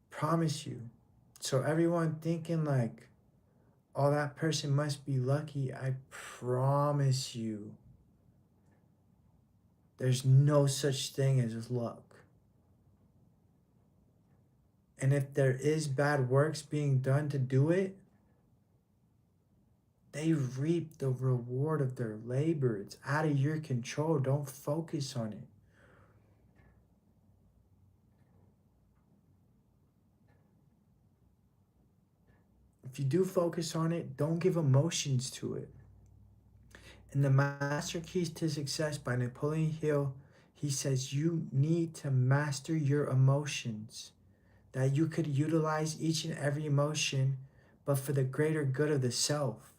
Promise you. So everyone thinking like, oh, that person must be lucky, I promise you, there's no such thing as luck. And if there is bad works being done to do it, they reap the reward of their labor. It's out of your control. Don't focus on it. If you do focus on it, don't give emotions to it. In The Master Keys to Success by Napoleon Hill, he says you need to master your emotions, that you could utilize each and every emotion, but for the greater good of the self.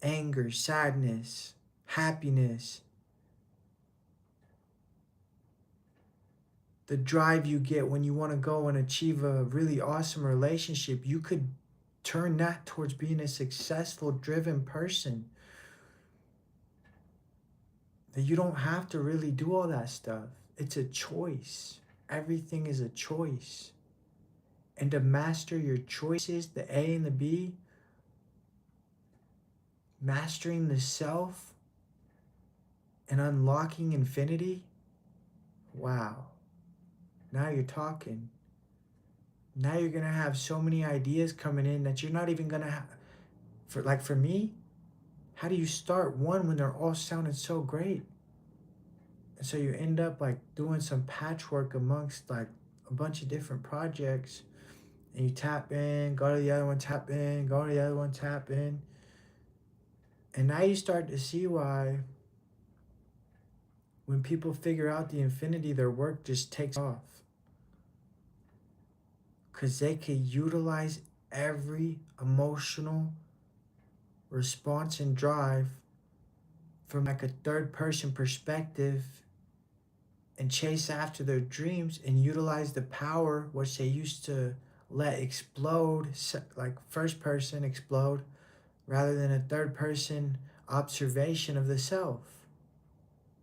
anger, sadness, happiness, the drive you get when you want to go and achieve a really awesome relationship, you could turn that towards being a successful, driven person. That you don't have to really do all that stuff. It's a choice. Everything is a choice. And to master your choices, the A and the B, mastering the self and unlocking infinity, wow. Now you're talking. Now you're going to have so many ideas coming in that you're not even going to have. For me, how do you start one when they're all sounding so great? And so you end up like doing some patchwork amongst like a bunch of different projects, and you tap in, go to the other one, tap in, go to the other one, tap in. And now you start to see why when people figure out the infinity, their work just takes off. Because they can utilize every emotional response and drive from like a third person perspective and chase after their dreams and utilize the power which they used to let explode, like first person explode, rather than a third person observation of the self.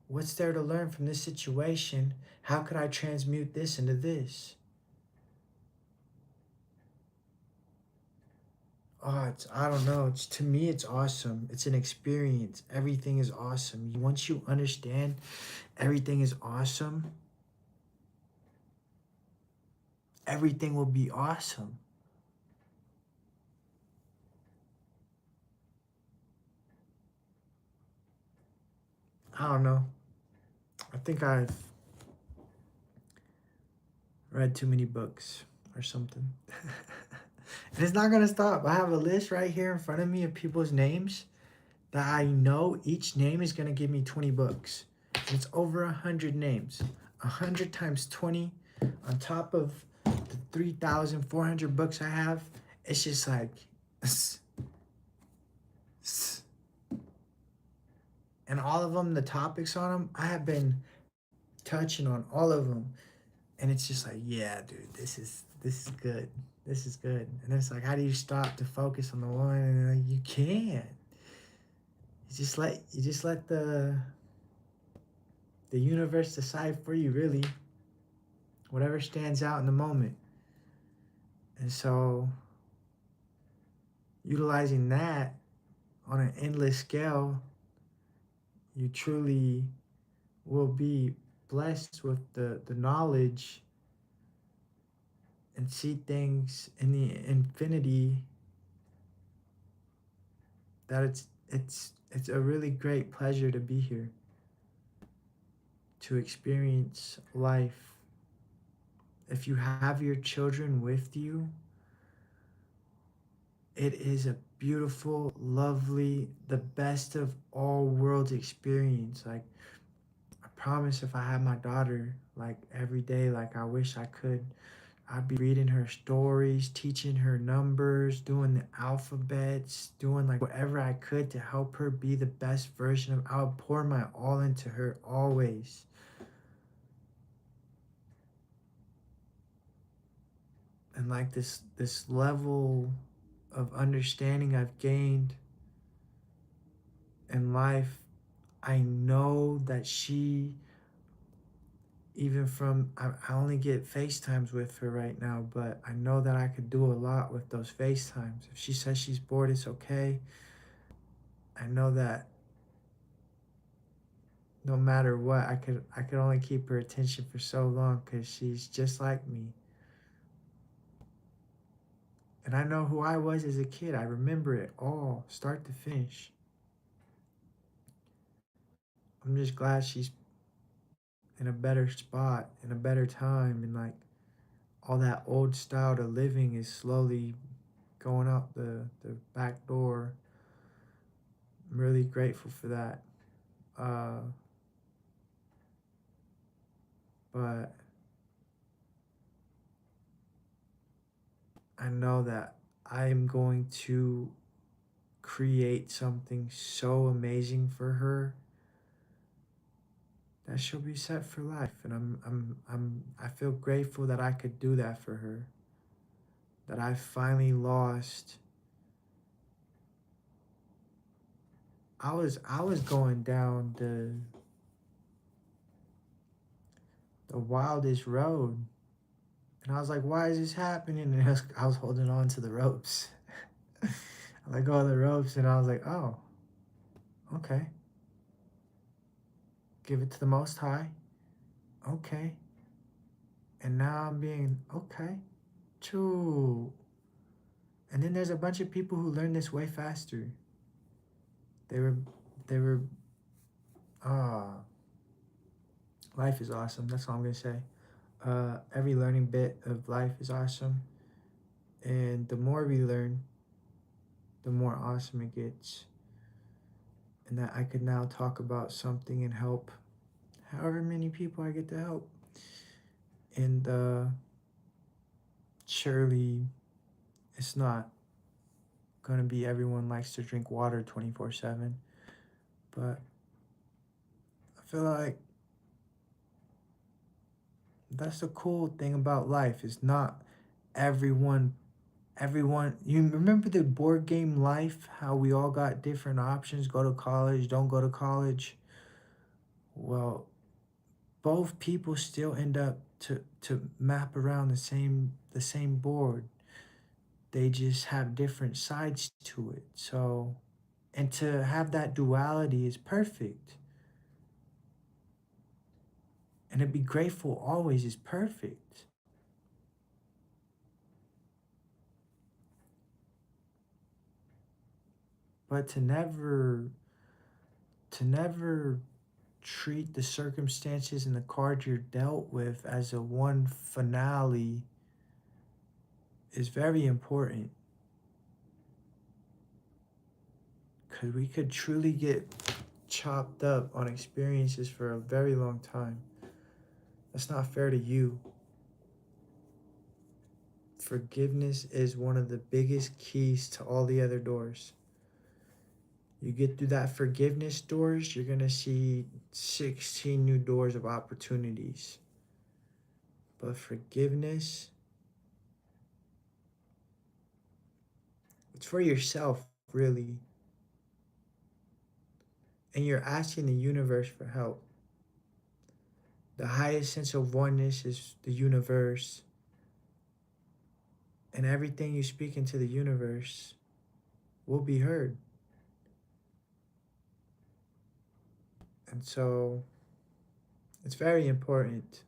What's there to learn from this situation? How could I transmute this into this? Oh, I don't know. To me, it's awesome. It's an experience. Everything is awesome. Once you understand everything is awesome, everything will be awesome. I don't know. I think I've read too many books or something. And it's not gonna stop. I have a list right here in front of me of people's names that I know each name is gonna give me 20 books. And it's over 100 names. 100 times 20 on top of the 3,400 books I have. It's just like, and all of them, the topics on them, I have been touching on all of them. And it's just like, yeah, dude, this is good. This is good. And it's like, how do you stop to focus on the one? And like, you can't. You just let the universe decide for you, really. Whatever stands out in the moment. And so utilizing that on an endless scale, you truly will be blessed with the knowledge and see things in the infinity that it's a really great pleasure to be here, to experience life. If you have your children with you, it is a beautiful, lovely, the best of all worlds experience. Like, I promise if I had my daughter like every day, like I wish I could, I'd be reading her stories, teaching her numbers, doing the alphabets, doing like whatever I could to help her be the best version of. I would pour my all into her always. And like this level of understanding I've gained in life, I know that she, even from, I only get FaceTimes with her right now, but I know that I could do a lot with those FaceTimes. If she says she's bored, it's okay. I know that no matter what, I could only keep her attention for so long because she's just like me. And I know who I was as a kid. I remember it all, start to finish. I'm just glad she's in a better spot, in a better time, and like all that old style to living is slowly going out the back door. I'm really grateful for that. Uh, but I know that I'm going to create something so amazing for her that she'll be set for life. And I feel grateful that I could do that for her. That I finally lost. I was going down the wildest road, and I was like, why is this happening? And I was holding on to the ropes. I let go of the ropes, and I was like, oh, okay. Give it to the Most High. Okay. And now I'm being okay. True. And then there's a bunch of people who learn this way faster. They were, they were, ah, life is awesome. That's all I'm gonna say. Every learning bit of life is awesome, and the more we learn, the more awesome it gets. And that I could now talk about something and help however many people I get to help. And surely it's not gonna be everyone likes to drink water 24/7, but I feel like that's the cool thing about life is not everyone you remember the board game Life, how we all got different options, go to college, don't go to college. Well, both people still end up to map around the same board. They just have different sides to it. So, and to have that duality is perfect. And to be grateful always is perfect. But to never treat the circumstances and the cards you're dealt with as a one finale is very important, because we could truly get chopped up on experiences for a very long time. That's not fair to you. Forgiveness is one of the biggest keys to all the other doors. You get through that forgiveness doors, you're going to see 16 new doors of opportunities. But forgiveness, it's for yourself, really. And you're asking the universe for help. The highest sense of oneness is the universe. And everything you speak into the universe will be heard. And so it's very important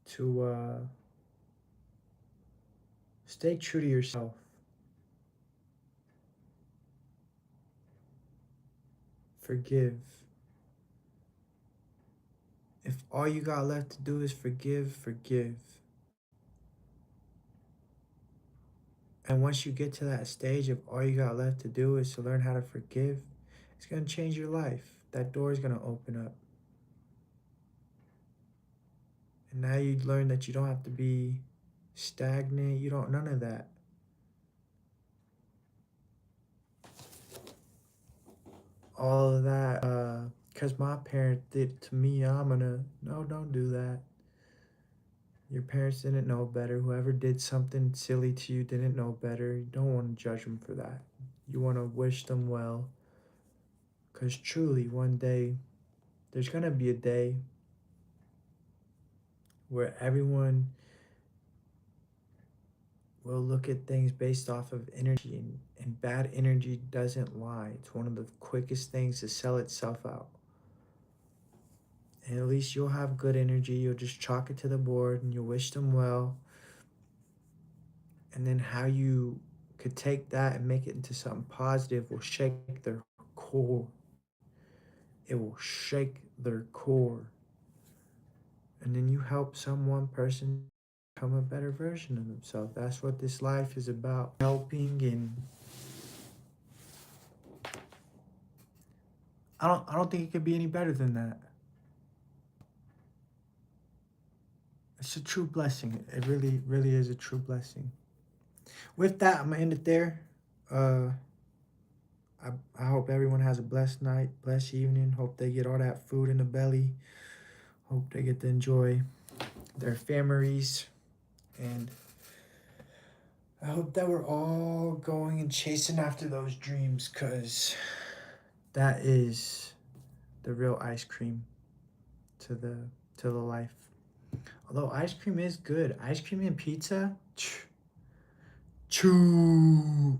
to stay true to yourself. Forgive. If all you got left to do is forgive, forgive. And once you get to that stage of all you got left to do is to learn how to forgive, it's going to change your life. That door is going to open up. And now you learn that you don't have to be stagnant. You don't, none of that. All of that, because my parents did it to me, I'm going to, no, don't do that. Your parents didn't know better. Whoever did something silly to you didn't know better. You don't want to judge them for that. You want to wish them well. Because truly, one day, there's going to be a day where everyone will look at things based off of energy, and bad energy doesn't lie. It's one of the quickest things to sell itself out. And at least you'll have good energy. You'll just chalk it to the board and you'll wish them well. And then how you could take that and make it into something positive will shake their core. It will shake their core. And then you help some one person become a better version of themselves. That's what this life is about. Helping, and I don't think it could be any better than that. It's a true blessing. It really, really is a true blessing. With that, I'm gonna end it there. Uh, I hope everyone has a blessed night, blessed evening. Hope they get all that food in the belly. Hope they get to enjoy their families. And I hope that we're all going and chasing after those dreams, because that is the real ice cream to the life. Although ice cream is good. Ice cream and pizza, choo.